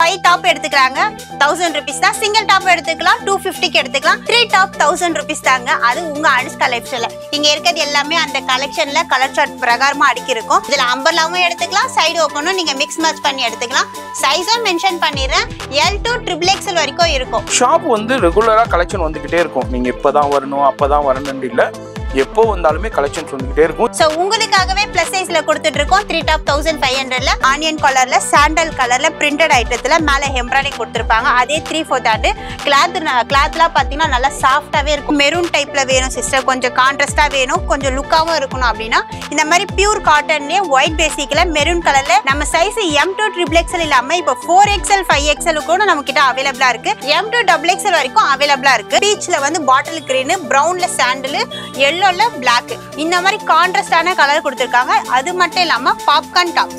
5 top எடுத்துக்கலாங்க 1000 rupees தான். Single top எடுத்துக்கலாம் 250க்கு எடுத்துக்கலாம். 3 டாப் 1000 rupees தாங்க. அது உங்க அனுஷ்கா லைஃப் ஸ்டைல்ல. இங்க இருக்கிறது எல்லாமே அந்த கலெக்ஷன்ல கலர் சார்ட் பிரகாரமா அடுக்கி இருக்கும். இதுல அம்பர்லாவும் எடுத்துக்கலாம், சைடு ஓபனும் நீங்க மிக்ஸ் மேட்ச் பண்ணி எடுத்துக்கலாம். சைஸும் மென்ஷன் பண்ணிடுறேன். L to XXL வரைக்கும் இருக்கும். ஷாப் வந்து ரெகுலரா கலெக்ஷன் வந்துகிட்டே இருக்கும். நீங்க இப்பதான் வரணும் அப்பதான் வரணும்னு இல்ல, எப்போ வந்தாலுமே கலெக்ஷன்ஸ் வந்துகிட்டே இருக்கும். சோ உங்களுக்காகவே பிளஸ் சைஸ்ல கொடுத்துட்டு இருக்கோம். 3 டாப் 1500ல ஆனியன் கலர்ல சாண்டல் கலர்ல பிரிண்டட் ஐட்டத்துல மேல எம்ப்ராய்டிஙங் கொடுத்திருப்பாங்க. அதே 3/4 ஆண்டு கிளாத்லாம் பாத்தீங்கன்னா நல்லா சாஃப்டாவே இருக்கும். மெரூன் டைப்ல வேணும் சிஸ்டர், கொஞ்சம் கான்ட்ராஸ்டா வேணும், கொஞ்சம் லுக்காவும் இருக்கணும் அப்படின்னா இந்த மாதிரி பியூர் காட்டன்லயே ஒயிட் பேசிக்ல மெரூன் கலர்ல நம்ம சைஸ் M to XXL இல்லாம இப்போ 4XL 5XL கூட நம்ம கிட்ட அவைலபிளா இருக்கு. M to XXL வரைக்கும் அவைலபிளா இருக்கு. பீச்ல வந்து பாட்டில் கிரீன், பிரவுன்ல சாண்டல், எல்லோ பிளாக் இந்த மாதிரி கான்ட்ராஸ்டான கலர் கொடுத்திருக்காங்க. அது மட்டும் இல்லாம பாப்கார்ன் டாப்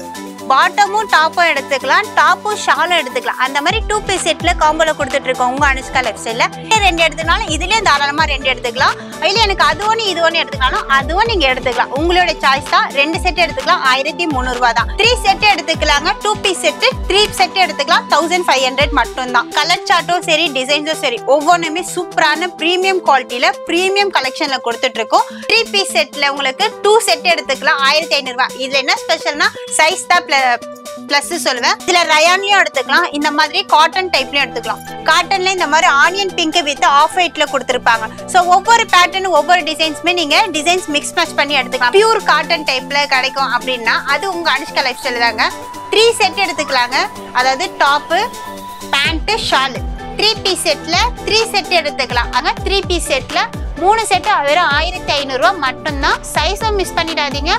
பாட்டமும் டாப்பும் எடுத்துக்கலாம், டாப்பும் ஷாலும் எடுத்துக்கலாம். அந்த மாதிரி 2 பீஸ் செட்ல காம்போல கொடுத்துட்டு இருக்கோம் உங்க அனுஷ்கா லைஃப் ஸ்டைல்ல. 2 எடுத்துனாலும் இதுலயே தாராளமா 2 எடுத்துக்கலாம். இல்ல எனக்கு அது ஒன்னு இது ஒன்னு எடுத்துக்கலாம், அதுவும் நீங்க எடுத்துக்கலாம். உங்களோட சாய்ஸ் தான். 2 செட் எடுத்துக்கலாம் 1300 ரூபாய் தான். 3 செட் எடுத்துக்கலாங்க. 2 பீஸ் செட் 3 செட் எடுத்துக்கலாம் 1500 மட்டும் தான். கலர் சார்ட்டும் சரி டிசைன்ஸும் சரி ஒவ்வொன்றுமே சூப்பரான பிரீமியம் குவாலிட்டியில பிரீமியம் கலெக்ஷன்ல கொடுத்துட்டு இருக்கோம். 3 பீஸ் செட்ல உங்களுக்கு 2 செட் எடுத்துக்கலாம் 1500 ரூபாய். இதுல என்ன ஸ்பெஷல்னா சைஸ் தான் பிளஸ் சொல்லுவேன். இதுல ரயான்லயும் எடுத்துக்கலாம், இந்த மாதிரி காட்டன் டைப்லயும் எடுத்துக்கலாம். காட்டன்ல இந்த மாதிரி ஆனியன் பிங்க் வித் ஆஃப் ஒயிட்ல கொடுத்திருப்பாங்க. சோ ஒவ்வொரு பேட்டர்ன் ஒவ்வொரு டிசைன்ஸ்மே நீங்க டிசைன்ஸ் மிக்ஸ் மேட்ச் பண்ணி எடுத்துக்கலாம். பியூர் காட்டன் டைப்ல கிடைக்கும் அப்படின்னா அது உங்க அனுஷ்கா லைஃப் ஸ்டைல் தாங்க. 3 செட் எடுத்துக்கலாங்க, அதாவது டாப் பேண்ட் ஷால். 3 பீஸ் செட்ல 3 செட் எடுத்துக்கலாம். ஆனா 3 பீஸ் செட்ல 3 செட் வெறும் 1500 ரூபாய் மட்டும்தான். சைஸும் மிஸ் பண்ணிடாதீங்க.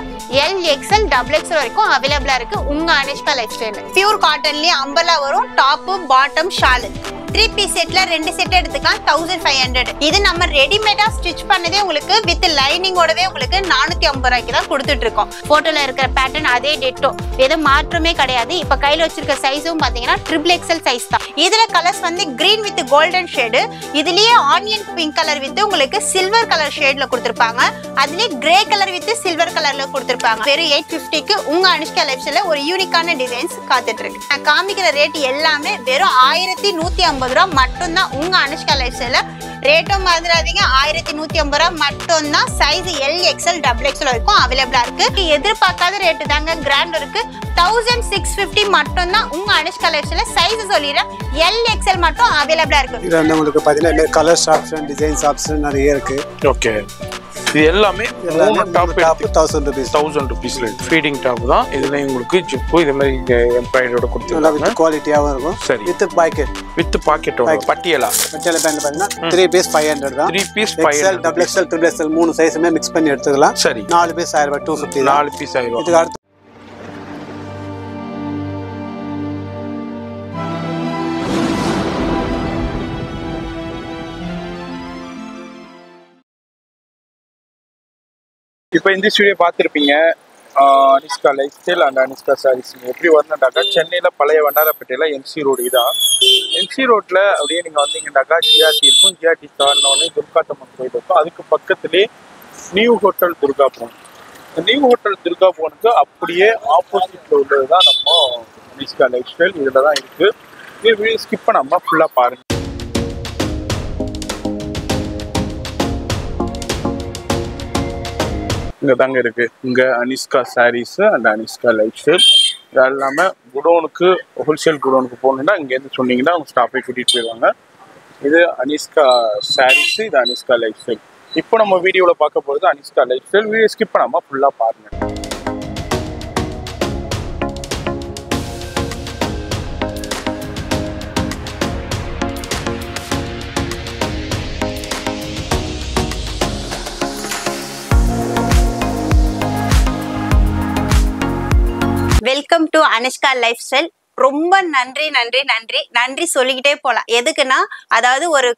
L XL XXL வரைக்கும் அவைலபிளா இருக்கு உங்க அனுஷ்கா லைஃப் ஸ்டைல். பியூர் காட்டன்லயே அம்பர்லா வரும், டாப் பாட்டம் ஷால். 3 பீஸ் செட்ல 2 செட் எடுத்துக்கலாம் 1500. இது நம்ம ரெடிமேடா ஸ்டிச் பண்ணதே உங்களுக்கு வித் லைனிங்கோடவே உங்களுக்கு 450 ரூபாய்க்கு தான் கொடுத்துட்டு இருக்கோம். போட்டோல இருக்கிற பேட்டர்ன் அதே டெட்டோ, எதுவும் மாற்றமே கிடையாது. இப்ப கையில வச்சிருக்க சைஸும் பாத்தீங்கன்னா XXL சைஸ் தான். இதுல கலர்ஸ் வந்து கிரீன் வித் கோல்டன் ஷேடு, இதுலயே ஆனியன் பிங்க் கலர் வித் உங்களுக்கு சில்வர் கலர் ஷேட்ல கொடுத்திருப்பாங்க. அதுலயே கிரே கலர் வித் சில்வர் கலர்ல கொடுத்திருப்பாங்க. வெறும் 850க்கு உங்க அனுஷ்கா லைஃப் ஸ்டைல்ல ஒரு யூனிக்கான டிசைன்ஸ் காத்துட்டு இருக்கு. நான் காமிக்கிற ரேட் எல்லாமே வெறும் 1150 ரூபாய் மட்டும் தான் உங்க அனுஷ்கா லைஃப் ஸ்டைல்ல. ரேட்டும் மறந்துடாதீங்க, 1150 ரூபாய் மட்டும் தான். சைஸ் L XL XXL வரைக்கும் அவைலபிளா இருக்கு. எதிர்பார்க்காத ரேட்டு தாங்க, கிராண்ட் இருக்கு. 1650 மட்டும் தான் உங்க அனுஷ்கா லைஃப் ஸ்டைல்ல. சைஸ் சொல்லிடுறேன், L XL மட்டும் அவைலபிளா இருக்கு. இது வந்து உங்களுக்கு பாத்தீங்கன்னா கலர்ஸ் ஆப்ஷன், டிசைன்ஸ் ஆப்ஷன் நிறைய இருக்கு. ஓகே, இது எல்லாமே டாப் 1000 rupees 1000 rupeesல ஃபீடிங் டாப் தான். இதுல உங்களுக்கு ஜிப்பு இது மாதிரி எம்ப்ராய்டரியோட கொடுத்துருக்காங்க. குவாலிட்டியாவும் இருக்கும். சரி, வித் பாக்கெட்டோட பட்டியலா பேண்ட் பாத்தீங்கன்னா 3 பீஸ் 500 தான். 3 பீஸ் XL XXL XXL 3 சைஸுமே மிக்ஸ் பண்ணி எடுத்துக்கலாம். சரி, 4 பீஸ் 1000 ரூபாய் 250. 4 பீஸ் 1000 இதுக்கு அடுத்து இப்போ இந்த வீடியோ பார்த்துருப்பீங்க. Anushka lifestyle and Anushka sarees எப்படி வரணுண்டாக்கா சென்னையில் பழைய வண்ணாரப்பேட்டையில் MC ரோடு தான். MC ரோட்டில் அப்படியே நீங்கள் வந்தீங்கன்னாக்கா GRT இருக்கும். GRT தாண்டினோடனே துர்காத்தம்மன் கோயில் இருக்கும். அதுக்கு பக்கத்துலேயே நியூ ஹோட்டல் துர்காபுரம். நியூ ஹோட்டல் துர்காபுரனுக்கு அப்படியே ஆப்போசிட்டில் உள்ளது தான் நம்ம அனுஷ்கா லைஃப் ஸ்டைல். இதில் தான் இருக்குது. இது வீடியோ ஸ்கிப் பண்ணாமல் ஃபுல்லாக பாருங்கள். இங்கே தாங்க இருக்குது, இங்கே Anushka sarees and Anushka lifestyle. இது இல்லாமல் குடோனுக்கு ஹோல்சேல் குடோனுக்கு போகணுன்னா இங்கேருந்து சொன்னீங்கன்னா அவங்க ஸ்டாஃபை கூட்டிகிட்டு போயிடுவாங்க. இது அனுஷ்கா சாரீஸு, இது அனுஷ்கா லைஃப் ஸ்டைல். இப்போ நம்ம வீடியோவில் பார்க்க போகிறது Anushka life style. Video skip பண்ணாமல் ஃபுல்லாக பாருங்கள். Welcome to Anushka life style. ரொம்ப நன்றி நன்றி நன்றி நன்றி சொல்லிக்கிட்டே போகலாம். எதுக்குன்னா, அதாவது ஒரு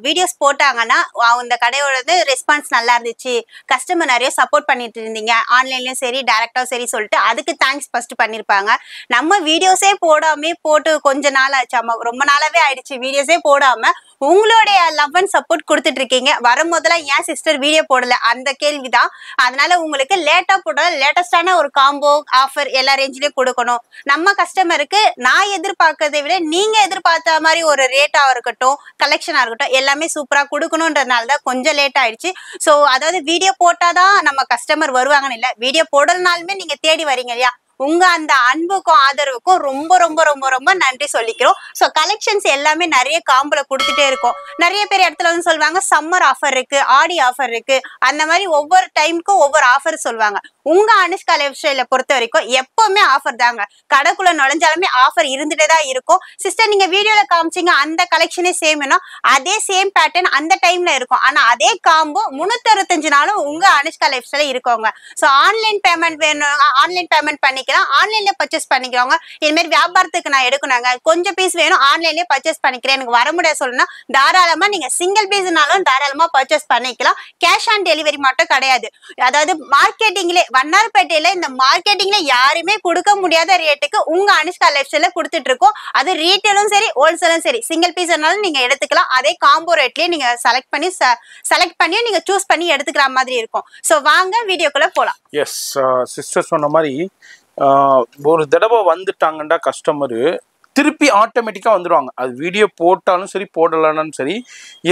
வீடியோஸ் போட்டாங்கன்னா அந்த கடையோட ரெஸ்பான்ஸ் நல்லா இருந்துச்சு, கஸ்டமர் நிறைய சப்போர்ட் பண்ணிட்டு இருந்தீங்க, ஆன்லைன்லயும் சரி டைரக்டாவும் சரி சொல்லிட்டு அதுக்கு தேங்க்ஸ் ஃபர்ஸ்ட் பண்ணிருப்பாங்க. நம்ம வீடியோஸே போட்டு கொஞ்ச நாள் ஆச்சு, ரொம்ப நாளாவே ஆயிடுச்சு வீடியோஸே போடாம உங்களுடைய லவ் அண்ட் சப்போர்ட் கொடுத்துட்டு இருக்கீங்க. வரும்போதெல்லாம் ஏன் சிஸ்டர் வீடியோ போடல அந்த கேள்விதான். அதனால உங்களுக்கு லேட்டா போடல, லேட்டஸ்டான ஒரு காம்போ ஆஃபர் எல்லா ரேஞ்சிலயும் கொடுக்கணும். நம்ம கஸ்டமருக்கு நான் எதிர்பார்க்கறதை விட நீங்க எதிர்பார்த்த மாதிரி ஒரு ரேட்டா இருக்கட்டும், கலெக்ஷனா இருக்கட்டும், எல்லாமே சூப்பரா கொடுக்கணும்ன்றதுனால தான் கொஞ்சம் லேட் ஆயிடுச்சு. ஸோ அதாவது வீடியோ போட்டாதான் நம்ம கஸ்டமர் வருவாங்கன்னு இல்லை, வீடியோ போடலனாலுமே நீங்க தேடி வரீங்க இல்லையா, உங்க அந்த அன்புக்கும் ஆதரவுக்கும் ரொம்ப ரொம்ப ரொம்ப ரொம்ப நன்றி சொல்லிக்கிறோம். ஸோ கலெக்ஷன்ஸ் எல்லாமே நிறைய காம்போல கொடுத்துட்டே இருக்கும். நிறைய பேர் இடத்துல வந்து சொல்லுவாங்க சம்மர் ஆஃபர் இருக்கு, ஆடி ஆஃபர் இருக்கு, அந்த மாதிரி ஒவ்வொரு டைமுக்கும் ஒவ்வொரு ஆஃபர் சொல்லுவாங்க. உங்க அனுஷ்கா லைஃப் ஸ்டைல பொறுத்த வரைக்கும் எப்பவுமே ஆஃபர் தாங்க. கடைக்குள்ள நுழைஞ்சாலுமே ஆஃபர் இருந்துட்டே தான் இருக்கும். சிஸ்டர் நீங்க வீடியோல காமிச்சீங்க அந்த கலெக்ஷனே சேம்னா அதே சேம் பேட்டர்ன் அந்த டைம்ல இருக்கும். ஆனா அதே காம்போ 365 நாளும் உங்க அனுஷ்கா லைஃப் ஸ்டைல இருக்கவங்க. ஸோ ஆன்லைன் பேமெண்ட் வேணும், ஆன்லைன் பேமெண்ட் பண்ணிக்கலாம், ஆன்லைன்ல பர்ச்சேஸ் பண்ணிக்கிறவங்க. இது மாதிரி வியாபாரத்துக்கு நான் எடுக்கணுங்க, கொஞ்சம் பீஸ் வேணும், ஆன்லைன்லயே பர்ச்சேஸ் பண்ணிக்கிறேன், எனக்கு வர முடியாது சொல்லணும்னா தாராளமா நீங்க சிங்கிள் பீஸ்னாலும் தாராளமா பர்ச்சேஸ் பண்ணிக்கலாம். கேஷ் ஆன் டெலிவரி மட்டும் கிடையாது. அதாவது மார்க்கெட்டிங்ல வண்ணார்பேட்டையில இந்த மார்க்கெட்டிங்ல யாருமே கொடுக்க முடியாத ரேட்டுக்கு உங்க அனுஷ்கா லைஃப் ஸ்டைல கொடுத்துட்டு இருக்கோம். அது ரீட்டைலும் சரி ஹோல்சேலும் சரி, சிங்கிள் பீஸ்னாலும் நீங்க எடுத்துக்கலாம். அதே காம்போ ரேட்லயே நீங்க செலக்ட் பண்ணி நீங்க சூஸ் பண்ணி எடுத்துக்கிற மாதிரி இருக்கும். ஸோ வாங்க வீடியோக்குள்ள போலாம். எஸ் சிஸ்டர் சொன்ன மாதிரி ஒரு தடவை வந்துட்டாங்கண்டா கஸ்டமரு திருப்பி ஆட்டோமேட்டிக்காக வந்துடுவாங்க. அது வீடியோ போட்டாலும் சரி போடலான்னு சரி.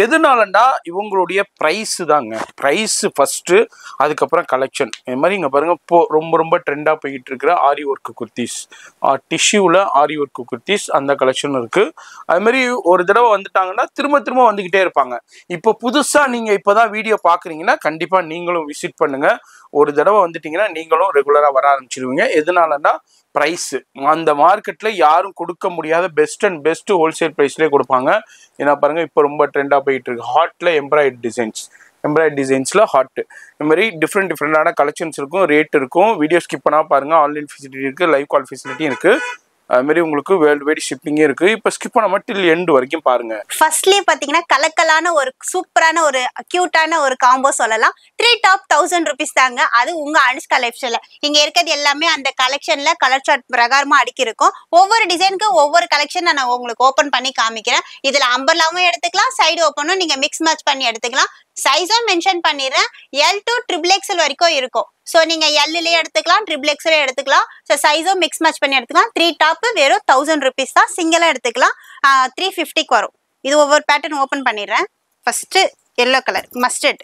எதுனாலண்டா இவங்களுடைய ப்ரைஸு தாங்க. ப்ரைஸு ஃபஸ்ட்டு, அதுக்கப்புறம் கலெக்ஷன். இது மாதிரி இங்கே பாருங்கள், ரொம்ப ரொம்ப ட்ரெண்டாக போய்கிட்டு இருக்கிற ஆரி ஒர்க்கு குர்த்திஸ், டிஷ்யூவில் ஆரி ஒர்க்கு குர்த்திஸ் அந்த கலெக்ஷன் இருக்குது. அதுமாதிரி ஒரு தடவை வந்துட்டாங்கன்னா திரும்ப திரும்ப வந்துக்கிட்டே இருப்பாங்க. இப்போ புதுசாக நீங்கள் இப்போ தான் வீடியோ பார்க்குறீங்கன்னா கண்டிப்பாக நீங்களும் விசிட் பண்ணுங்கள். ஒரு தடவை வந்துட்டிங்கன்னா நீங்களும் ரெகுலராக வர ஆரம்பிச்சிடுவீங்க. எதனாலன்னா ப்ரைஸு அந்த மார்க்கெட்டில் யாரும் கொடுக்க முடியாத பெஸ்ட் அண்ட் பெஸ்ட் ஹோல்சேல் ப்ரைஸ்லேயே கொடுப்பாங்க. ஏன்னா பாருங்கள் இப்போ ரொம்ப ட்ரெண்டாக போயிட்டு இருக்கு ஹாட்டில் எம்ப்ராய்டரி டிசைன்ஸில் ஹாட்டு. இந்த மாதிரி டிஃப்ரெண்டான கலெக்ஷன்ஸ் இருக்கும், ரேட் இருக்கும். வீடியோ ஸ்கிப் பண்ணால் பாருங்கள். ஆன்லைன் ஃபெசிலிட்டி இருக்குது, லைவ் கால் ஃபெசிலிட்டியும் இருக்குது. அதுமாரி உங்களுக்கு வேர்ல்டு வைட் ஷிப்பிங்கே இருக்குது. இப்போ ஸ்கிப் பண்ணாமல் டில் எண்டு வரைக்கும் பாருங்கள். ஃபர்ஸ்ட்லேயே பார்த்தீங்கன்னா கலக்கலான ஒரு சூப்பரான ஒரு க்யூட்டான ஒரு காம்போ சொல்லலாம். 3 டாப் 1000 rupees தாங்க. அது உங்க அனுஷ்கா லைஃப் ஸ்டைல இங்கே இருக்கிறது எல்லாமே அந்த கலெக்ஷன்ல கலர் சார்ட் பிரகாரமாக அடுக்கி இருக்கும். ஒவ்வொரு டிசைனுக்கு ஒவ்வொரு கலெக்ஷன் நான் உங்களுக்கு ஓப்பன் பண்ணி காமிக்கிறேன். இதில் அம்பர்லாவும் எடுத்துக்கலாம், சைடு ஓப்பனும் நீங்கள் மிக்ஸ் மேட்ச் பண்ணி எடுத்துக்கலாம். சைஸும் மென்ஷன் பண்ணிடுறேன், L to XXL வரைக்கும் இருக்கும். ஸோ நீங்கள் எல்லுலேயே எடுத்துக்கலாம், XXL எடுத்துக்கலாம். ஸோ சைஸும் மிக்ஸ் மேட்ச் பண்ணி எடுத்துக்கலாம். 3 டாப்பு வெறும் 1000 rupees தான். சிங்கிளாக எடுத்துக்கலாம், 350க்கு வரும். இது ஒவ்வொரு பேட்டர்ன் ஓப்பன் பண்ணிடுறேன். First yellow colour mustard.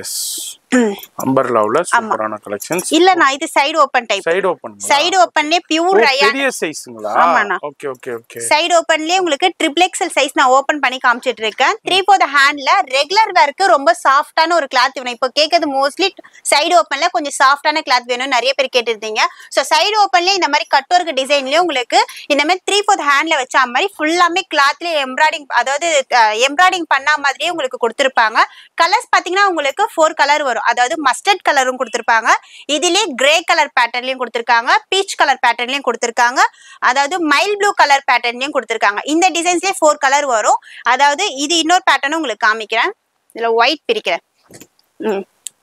Yes, அம்பர்லாவுல சூப்பரான கலெக்ஷன்ஸ். இல்லனா இது சைடு ஓபன் டைப். சைடு ஓபன்லயே பியூர் ரயான் பெரிய சைஸ்ங்களா? ஆமாண்ணா. Okay okay okay. சைடு ஓபன்லயே உங்களுக்கு XXL சைஸ் நான் ஓபன் பண்ணி காமிச்சிட்டு இருக்கேன். 3/4 ஹேண்ட்ல ரெகுலர் வேர்க்கு ரொம்ப சாஃப்ட்டான ஒரு கிளாத் வேணும். இப்போ கேக்குது மோஸ்ட்லி சைடு ஓபன்ல கொஞ்சம் சாஃப்ட்டான கிளாத் வேணும் நிறைய பேர் கேட்டிருந்தீங்க. ஸோ சைடு ஓபன்லயே இந்த மாதிரி கட் ஒர்க் டிசைன்லயே உங்களுக்கு இந்த மாதிரி 3/4 ஹேண்ட்ல வச்ச மாதிரி ஃபுல்லாமே கிளாத்ல எம்ப்ராய்டிங், அதாவது எம்ப்ராய்டிங் பண்ண மாதிரியே உங்களுக்கு கொடுத்துருப்பாங்க. கலர்ஸ் பாத்தீங்கன்னா உங்களுக்கு 4 கலர் வரும். அதாவது மஸ்டர்ட் கலரும் கொடுத்திருப்பாங்க, இதுலயே கிரே கலர் பேட்டர்ன்லயும் கொடுத்திருக்காங்க, பீச் கலர் பேட்டர்ன்லயும் கொடுத்திருக்காங்க, அதாவது மைல் ப்ளூ கலர் பேட்டர்ன்லயும் கொடுத்திருக்காங்க. இந்த டிசைன்ஸ்லயே 4 கலர் வரும். அதாவது இது இன்னொரு பேட்டர்னும் உங்களுக்கு காமிக்கிறேன். இதுல ஒயிட் பிரிக்கிறேன்.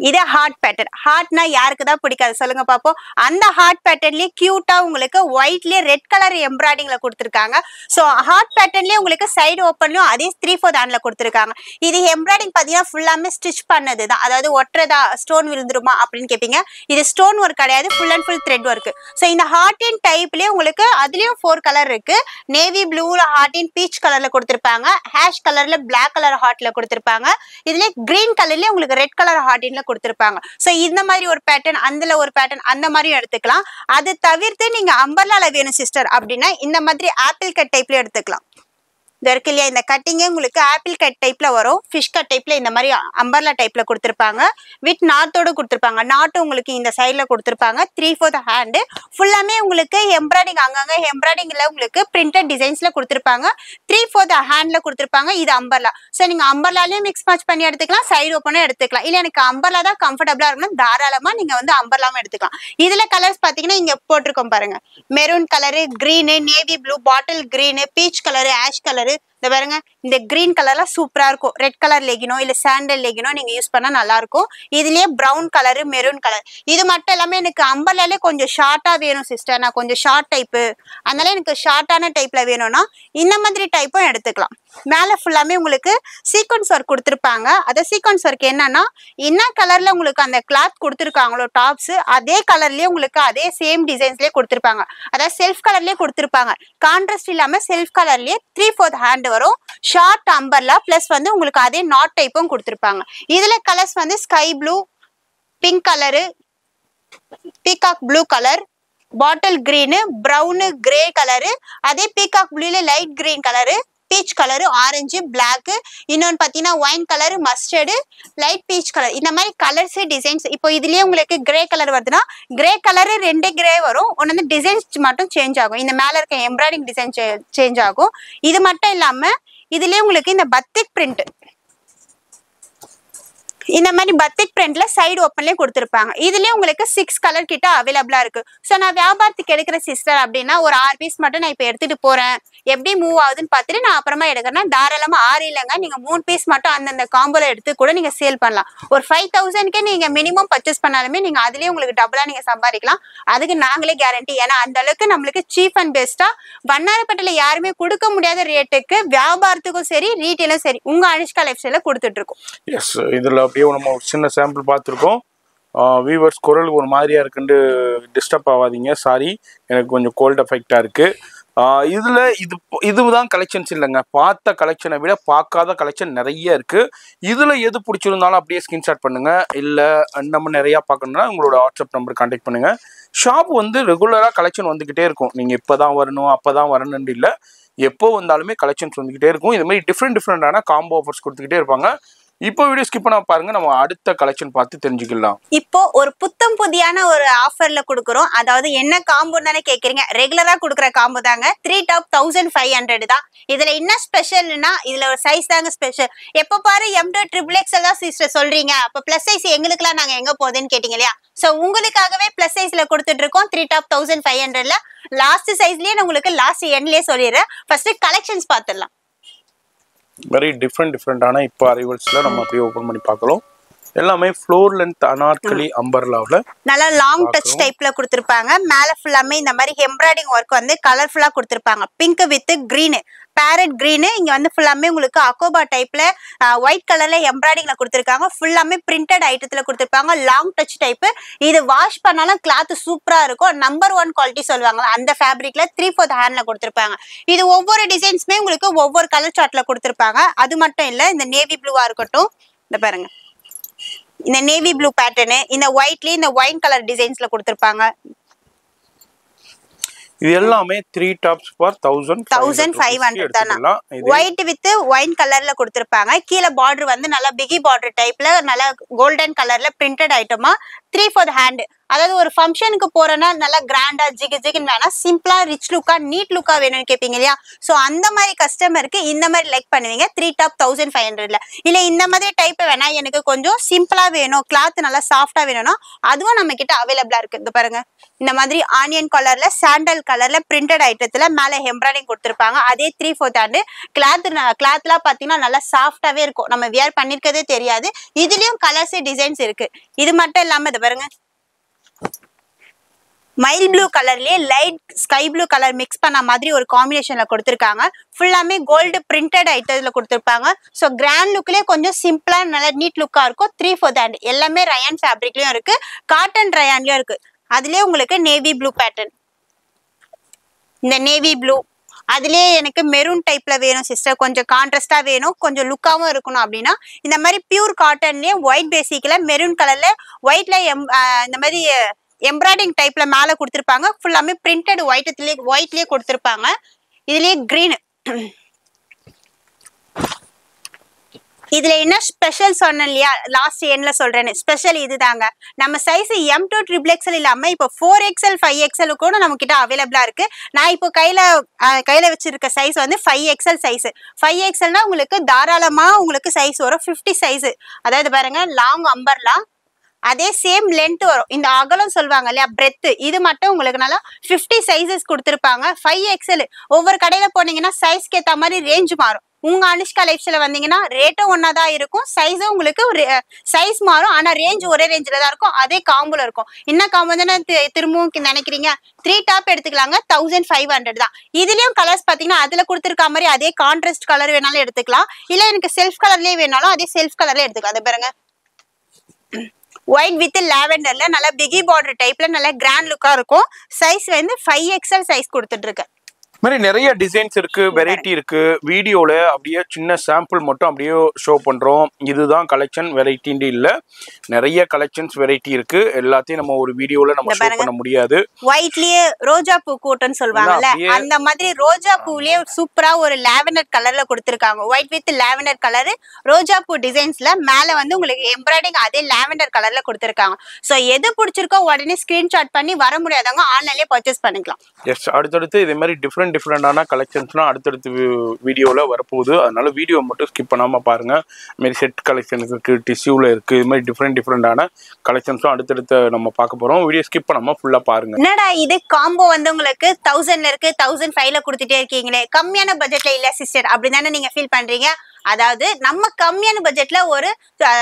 இதே ஹார்ட் பேட்டர்ன். ஹார்ட்னா யாருக்கு தான் பிடிக்காது சொல்லுங்க பாப்போம். அந்த ஹார்ட் பேட்டர்ன்லயே கியூட்டா உங்களுக்கு ஒயிட்லயே ரெட் கலர் எம்ப்ராய்டிங்ல கொடுத்துருக்காங்க. ஸோ ஹார்ட் பேட்டர்ன்லயே உங்களுக்கு சைடு ஓப்பன்லயும் அதே 3/4 ஹேண்ட்ல கொடுத்துருக்காங்க. இது எம்ப்ராய்டிங் பார்த்தீங்கன்னா ஃபுல்லாமே ஸ்டிச் பண்ணது தான். அதாவது ஒட்டுறதா ஸ்டோன் விழுந்துருமா அப்படின்னு கேட்பீங்க. இது ஸ்டோன் ஒர்க் கிடையாது, full and full thread work. So இந்த ஹார்ட் இன் டைப்லயே உங்களுக்கு அதுலயும் 4 கலர் இருக்கு. நேவி ப்ளூல ஹார்ட் இன் பீச் கலர்ல கொடுத்துருப்பாங்க, ஹேஷ் கலர்ல பிளாக் கலர் ஹார்ட்ல கொடுத்துருப்பாங்க, இதுல கிரீன் கலர்லயே உங்களுக்கு ரெட் கலர் ஹார்ட் கொடுத்திருப்பாங்க. சோ இந்த மாதிரி ஒரு பேட்டர்ன், அதுல ஒரு பேட்டர்ன், அந்த மாதிரியும் எடுத்துக்கலாம். அது தவிர்த்து நீங்க அம்பர்லால வேணும் சிஸ்டர் அப்படின்னா இந்த மாதிரி ஆப்பிள் கட் டைப்ல எடுத்துக்கலாம். இது இருக்கு இல்லையா, இந்த கட்டிங்கே உங்களுக்கு ஆப்பிள் கட் டைப்ல வரும். ஃபிஷ் கட் டைப்ல இந்த மாதிரி அம்பர்லா டைப்ல கொடுத்துருப்பாங்க. வித் நாட்டோட கொடுத்துருப்பாங்க. நாட்டு உங்களுக்கு இந்த சைட்ல கொடுத்துருப்பாங்க. 3/4 ஹேண்டு ஃபுல்லாமே உங்களுக்கு எம்ப்ராய்டிங், அங்கங்க எம்ப்ராய்டிங்ல உங்களுக்கு பிரிண்டட் டிசைன்ஸ்ல கொடுத்துருப்பாங்க. 3/4 ஹேண்ட்ல கொடுத்துருப்பாங்க. இது அம்பர்லா. ஸோ நீங்க அம்பர்லாலையும் மிக்ஸ் மேட்ச் பண்ணி எடுத்துக்கலாம், சைடு ஓப்பனும் எடுத்துக்கலாம். இல்ல எனக்கு அம்பர்லா தான் கம்ஃபர்டபுளா இருக்கணும் தாராளமா நீங்க வந்து அம்பர்லாவும் எடுத்துக்கலாம். இதுல கலர்ஸ் பாத்தீங்கன்னா இங்க போட்டிருக்கோம் பாருங்க. Maroon colour, green, navy blue, bottle green, peach colour, ash colour, இந்த பாருங்க இந்த கிரீன் கலர்ல சூப்பரா இருக்கும். ரெட் கலர் லெகினோ இல்ல சாண்டல் லெகினோ நீங்க யூஸ் பண்ணா நல்லா இருக்கும். இதுலயே பிரவுன் கலர் மெரூன் கலர். இது மட்டும் எல்லாமே எனக்கு அம்பர்லாலே கொஞ்சம் ஷார்ட்டா வேணும் சிஸ்டர், நான் கொஞ்சம் ஷார்ட் டைப்பு, அதனால எனக்கு ஷார்ட்டான டைப்ல வேணும்னா இந்த மாதிரி டைப்பும் எடுத்துக்கலாம். மேல ஃபுல்லாமே உங்களுக்கு சீக்வன்ஸ் ஒர்க் கொடுத்துருப்பாங்க. அந்த சீக்வன்ஸ் ஒர்க் என்னன்னா என்ன கலர்ல உங்களுக்கு அந்த கிளாத் கொடுத்துருக்காங்களோ டாப்ஸ் அதே கலர்லயே உங்களுக்கு அதே சேம் டிசைன்ஸ்லயே கொடுத்துருப்பாங்க. அதாவது செல்ஃப் கலர்லயே கொடுத்துருப்பாங்க. கான்ட்ராஸ்ட் இல்லாம செல்ஃப் கலர்லயே 3/4 ஹேண்ட் வரும். ஷார்ட் அம்பர்லா பிளஸ் வந்து உங்களுக்கு அதே நாட் டைப்பும் கொடுத்துருப்பாங்க. இதுல கலர்ஸ் வந்து sky blue, pink colour, peacock blue colour, bottle green, brown, grey colour, அதே பீகாக் ப்ளூல light green colour, peach colour, orange, black, இன்னொன்று பார்த்தீங்கன்னா wine colour, mustard, light peach colour. இந்த மாதிரி கலர்ஸ் டிசைன்ஸ். இப்போ இதுலயே உங்களுக்கு கிரே கலர் வருதுன்னா கிரே கலரு 2 கிரே வரும். ஒன்று வந்து டிசைன்ஸ் மட்டும் சேஞ்ச் ஆகும். இந்த மேல இருக்க எம்ப்ராய்டிங் டிசைன் சேஞ்ச் ஆகும். இது மட்டும் இல்லாம இதுலயே உங்களுக்கு இந்த பத்திக் பிரிண்ட், இந்த மாதிரி பத்திக் பிரிண்ட்ல சைடு ஓப்பன்லயே கொடுத்துருப்பாங்க. இதுலயே உங்களுக்கு 6 கலர் கிட்ட அவைலபிளா இருக்கு. ஸோ நான் வியாபாரத்துக்கு எடுக்கிற சிஸ்டர் அப்படின்னா ஒரு 6 பீஸ் மட்டும் நான் இப்போ எடுத்துட்டு போறேன், எப்படி மூவ் ஆகுதுன்னு பார்த்துட்டு நான் அப்புறமா எடுக்கிறேன்னா தாராளமா 6 இல்லைங்க, நீங்க 3 பீஸ் மட்டும் அந்தந்த காம்போல எடுத்து கூட நீங்க சேல் பண்ணலாம். ஒரு 5000க்கு நீங்க மினிமம் பர்ச்சேஸ் பண்ணாலுமே நீங்க அதுலயே உங்களுக்கு டபுளா நீங்க சம்பாதிக்கலாம். அதுக்கு நாங்களே கேரண்டி. ஏன்னா அந்த அளவுக்கு நம்மளுக்கு சீப் அண்ட் பெஸ்டா வண்ணாரப்பேட்டையில யாருமே கொடுக்க முடியாத ரேட்டுக்கு வியாபாரத்துக்கும் சரி ரீட்டெயிலும் சரி உங்க அனுஷ்கா லைஃப் ஸ்டைல கொடுத்துட்டு இருக்கோம். எஸ், இதுல அப்படியே நம்ம ஒரு சின்ன சாம்பிள் பார்த்துருக்கோம். வீவர்ஸ் குரல் ஒரு மாதிரியா இருக்குன்னு டிஸ்டர்ப் ஆகாதீங்க, சாரி, எனக்கு கொஞ்சம் கோல்ட் எஃபெக்டாக இருக்கு. இதுல இதுதான் கலெக்ஷன்ஸ் இல்லைங்க, பார்த்த கலெக்ஷனை விட பார்க்காத கலெக்ஷன் நிறைய இருக்கு. இதுல எது பிடிச்சிருந்தாலும் அப்படியே ஸ்கிரீன்ஷாட் பண்ணுங்க. இல்லை நம்ம நிறையா பார்க்கணும்னா உங்களோட வாட்ஸ்அப் நம்பர் கான்டாக்ட் பண்ணுங்க. ஷாப் வந்து ரெகுலராக கலெக்ஷன் வந்துகிட்டே இருக்கும். நீங்க இப்போதான் வரணும் அப்போதான் வரணும்னு இல்லை, எப்போ வந்தாலுமே கலெக்ஷன்ஸ் வந்துகிட்டே இருக்கும். இது மாதிரி டிஃப்ரெண்டான காம்போ ஆஃபர்ஸ் கொடுத்துக்கிட்டே இருப்பாங்க. இப்போ வீடியோ ஸ்கிப் பண்ண பாருங்க, நம்ம அடுத்த கலெக்ஷன் பார்த்து தெரிஞ்சுக்கலாம். இப்போ ஒரு புத்தம் புதியான ஒரு ஆஃபர்ல கொடுக்குறோம். அதாவது என்ன காம்போ தானே கேக்குறீங்க, ரெகுலரா கொடுக்குற காம்போ தாங்க. 3 டாப் 1500 தான். இதுல என்ன ஸ்பெஷல்னா இதுல ஒரு சைஸ் தாங்க ஸ்பெஷல். எப்ப பாரு M2 XXL தான் சிஸ்டர் சொல்றீங்க, அப்ப பிளஸ் சைஸ் எங்களுக்குலாம் நாங்க எங்க போகுதுன்னு கேட்டீங்க இல்லையா? சோ உங்களுக்காகவே பிளஸ் சைஸ்ல கொடுத்துட்டு இருக்கோம். 3 டாப் 1500ல லாஸ்ட் சைஸ்லயே நான் உங்களுக்கு லாஸ்ட் எண்ட்லயே சொல்லிடுறேன். ஃபர்ஸ்ட் கலெக்ஷன்ஸ் பார்த்துடலாம். வெரி டிஃப்ரெண்டான இப்போ அரைவல்ஸ்ல நம்ம அப்படியே ஓப்பன் பண்ணி பார்க்கலாம். எல்லாமே ஃப்ளோர் லென்த் அனார்கலி அம்பர்லாவில் நல்லா லாங் டச் டைப்ல கொடுத்துருப்பாங்க. மேல ஃபுல்லாமே இந்த மாதிரி எம்ப்ராய்டிங் ஒர்க் வந்து கலர்ஃபுல்லா கொடுத்துருப்பாங்க. Pink with green, farad green. இங்க வந்து ஃபுல்லாமே உங்களுக்கு அக்கோபா டைப்ல ஒயிட் கலர்ல எம்ப்ராய்டிங்ல கொடுத்துருக்காங்க. ஃபுல்லாமே பிரிண்டட் ஐட்டத்துல கொடுத்துருப்பாங்க. Long touch type. இது வாஷ் பண்ணாலும் கிளாத் சூப்பரா இருக்கும். நம்பர் 1 குவாலிட்டி சொல்லுவாங்க. அந்த ஃபேப்ரிக்ல 3/4 ஹேண்ட்ல கொடுத்துருப்பாங்க. இது ஒவ்வொரு டிசைன்ஸுமே உங்களுக்கு ஒவ்வொரு கலர் சார்ட்ல கொடுத்துருப்பாங்க. அது மட்டும் இல்ல, இந்த நேவி ப்ளூவா இருக்கட்டும், இந்த பாருங்க இந்த நேவி ப்ளூ பேட்டர்னு, இந்த ஒயிட்லயே இந்த ஒயின் கலர் டிசைன்ஸ்ல கொடுத்துருப்பாங்க. இது எல்லாமே 3 டாப்ஸ் ஃபார் 1500 தானா. ஒயிட் வித் ஒயின் கலர்ல கொடுத்துருப்பாங்க. கீழே பார்டர் வந்து நல்லா பிகி பார்டர் டைப்ல நல்லா கோல்டன் கலர்ல பிரிண்டட் ஐட்டமா 3/4 ஹேண்ட். அதாவது ஒரு ஃபங்க்ஷனுக்கு போறேன்னா நல்லா கிராண்டா ஜிகு ஜிகுன்னு வேணா, சிம்பிளா ரிச் லுக்கா நீட் லுக்கா வேணும்னு கேட்பீங்க இல்லையா? ஸோ அந்த மாதிரி கஸ்டமருக்கு இந்த மாதிரி லைக் பண்ணுவீங்க. 3 டாப் 1500ல. இல்லை இந்த மாதிரி டைப் வேணா எனக்கு கொஞ்சம் சிம்பிளா வேணும், கிளாத் நல்லா சாஃப்டா வேணும்னா அதுவும் நம்ம கிட்ட அவைலபிளா இருக்கு. இது பாருங்க, இந்த மாதிரி ஆனியன் கலர்ல சாண்டல் கலர்ல பிரிண்டட் ஐட்டத்துல மேல எம்ப்ராய்டிங் கொடுத்துருப்பாங்க. அதே 3/4 ஹேண்ட். கிளாத்லாம் பாத்தீங்கன்னா நல்லா சாஃப்டாவே இருக்கும், நம்ம வியர் பண்ணிருக்கதே தெரியாது. இதுலயும் கலர்ஸ் டிசைன்ஸ் இருக்கு. இது மட்டும் இல்லாம இது பாருங்க, மைல் ப்ளூ கலர்லயே light sky blue colour mix பண்ண மாதிரி ஒரு காம்பினேஷன்ல கொடுத்துருக்காங்க. ஃபுல்லாமே கோல்டு பிரிண்டட் ஐட்டத்துல கொடுத்துருப்பாங்க. ஸோ கிராண்ட் லுக்லயே கொஞ்சம் சிம்பிளா நல்ல நீட் லுக்கா இருக்கும். 3/4 ஹேண்ட். எல்லாமே ரயான் ஃபேப்ரிக்லயும் இருக்கு, காட்டன் ரயான்லயும் இருக்கு. அதுலயே உங்களுக்கு நேவி ப்ளூ பேட்டர்ன், இந்த நேவி ப்ளூ. அதுலயே எனக்கு மெரூன் டைப்ல வேணும் சிஸ்டர், கொஞ்சம் கான்ட்ராஸ்டா வேணும், கொஞ்சம் லுக்காவும் இருக்கணும் அப்படின்னா இந்த மாதிரி பியூர் காட்டன்லயே ஒயிட் பேசிக்ல மெரூன் கலர்ல ஒயிட்ல இந்த மாதிரி எம்ப்ராய்டிங் டைப்ல மேல கொடுத்துருப்பாங்க. ஃபுல்லாமே பிரிண்டட் ஒயிட்லயே கொடுத்துருப்பாங்க. இதுலயே கிரீன். இதுல என்ன ஸ்பெஷல் சொன்னேன் இல்லையா, லாஸ்ட் எண்ட்ல சொல்றேன்னு, ஸ்பெஷல் இதுதாங்க. நம்ம சைஸ் M2 XXL இல்லாம இப்போ 4XL 5XL கூட நம்ம கிட்ட அவைலபிளா இருக்கு. நான் இப்போ கையில வச்சிருக்க சைஸ் வந்து 5XL சைஸ். 5XLனா உங்களுக்கு தாராளமா உங்களுக்கு சைஸ் வரும் 50 சைஸ். அதாவது பாருங்க, லாங் அம்பர்லா அதே சேம் லென்த் வரும். இந்த அகலம் சொல்லுவாங்க இல்லையா, பிரெத், இது மட்டும் உங்களுக்கு நல்லா 50 சைஸஸ் கொடுத்துருப்பாங்க. 5XL. ஒவ்வொரு கடையில போனீங்கன்னா சைஸ்க்கு ஏற்ற மாதிரி ரேஞ்ச் மாறும். உங்க அனுஷ்கா லைஃப்ஸ்ல வந்தீங்கன்னா ரேட்டும் ஒன்னா தான் இருக்கும், சைஸும் உங்களுக்கு சைஸ் மாறும், ஆனா ரேஞ்ச் ஒரே ரேஞ்சில தான் இருக்கும். அதே காம்போல இருக்கும். என்ன காம்போ தானே திரும்பவும் நினைக்கிறீங்க? 3 டாப் எடுத்துக்கலாங்க, 1500 தான். இதுலயும் கலர்ஸ் பாத்தீங்கன்னா அதுல கொடுத்துருக்க மாதிரி அதே கான்ட்ராஸ்ட் கலர் வேணாலும் எடுத்துக்கலாம், இல்ல எனக்கு செல்ஃப் கலர்லயே வேணாலும் அதே செல்ஃப் கலர்ல எடுத்துக்கலாம். அது பாருங்க, ஒயிட் வித் லாவெண்டர்ல நல்லா பிகி பார்டர் டைப்ல நல்லா கிராண்ட் லுக்கா இருக்கும். சைஸ் வந்து 5XL சைஸ் கொடுத்துட்டு இருக்கு. மாதிரி நிறைய டிசைன்ஸ் இருக்கு, வெரைட்டி இருக்கு. வீடியோல அப்படியே சின்ன சாம்பிள் மட்டும் அப்படியே ஷோ பண்றோம். இதுதான் கலெக்ஷன், வெரைட்டின்னு இல்ல, நிறைய கலெக்ஷன்ஸ் வெரைட்டி இருக்கு. எல்லாத்தையும் நம்ம ஒரு வீடியோல நம்ம ஷோ பண்ண முடியாது. ஒயிட்லயே ரோஜா பூ கூட்டன்னு சொல்லுவாங்கல்ல, அந்த மாதிரி ரோஜா பூலயே சூப்பரா ஒரு லாவெண்டர் கலர்ல கொடுத்திருக்காங்க. ஒயிட் வித் லாவெண்டர் கலர் ரோஜா பூ டிசைன்ஸ்ல மேல வந்து உங்களுக்கு எம்ப்ராய்டிங் அதே லாவெண்டர் கலர்ல கொடுத்திருக்காங்க. சோ எது பிடிச்சிருக்கோ உடனே ஸ்கிரீன்ஷாட் பண்ணி, வர முடியாதவங்க ஆன்லைன்லயே பர்ச்சேஸ் பண்ணிக்கலாம். எஸ், அடுத்தடுத்து இதே மாதிரி டிஃப்ரெண்டான கலெக்ஷன்ஸ்லாம் அடுத்தடுத்து வீடியோவில் வரப்போகுது. அதனால வீடியோ மட்டும் ஸ்கிப் பண்ணாமல் பாருங்க. இதுமாரி செட் கலெக்ஷன்ஸ் இருக்கு, டிஷ்யூவில் இருக்கு, இது மாதிரி டிஃப்ரெண்டான கலெக்ஷன்ஸும் அடுத்தடுத்து நம்ம பார்க்க போகிறோம். வீடியோ ஸ்கிப் பண்ணாமல் ஃபுல்லாக பாருங்க. என்னடா இது காம்போ வந்து உங்களுக்கு 1000ல இருக்கு, 1500ல கொடுத்துட்டே இருக்கீங்களே, கம்மியான பட்ஜெட்ல இல்ல சிஸ்டர் அப்படி தானே நீங்க ஃபீல் பண்றீங்க? அதாவது நம்ம கம்மியான பட்ஜெட்ல ஒரு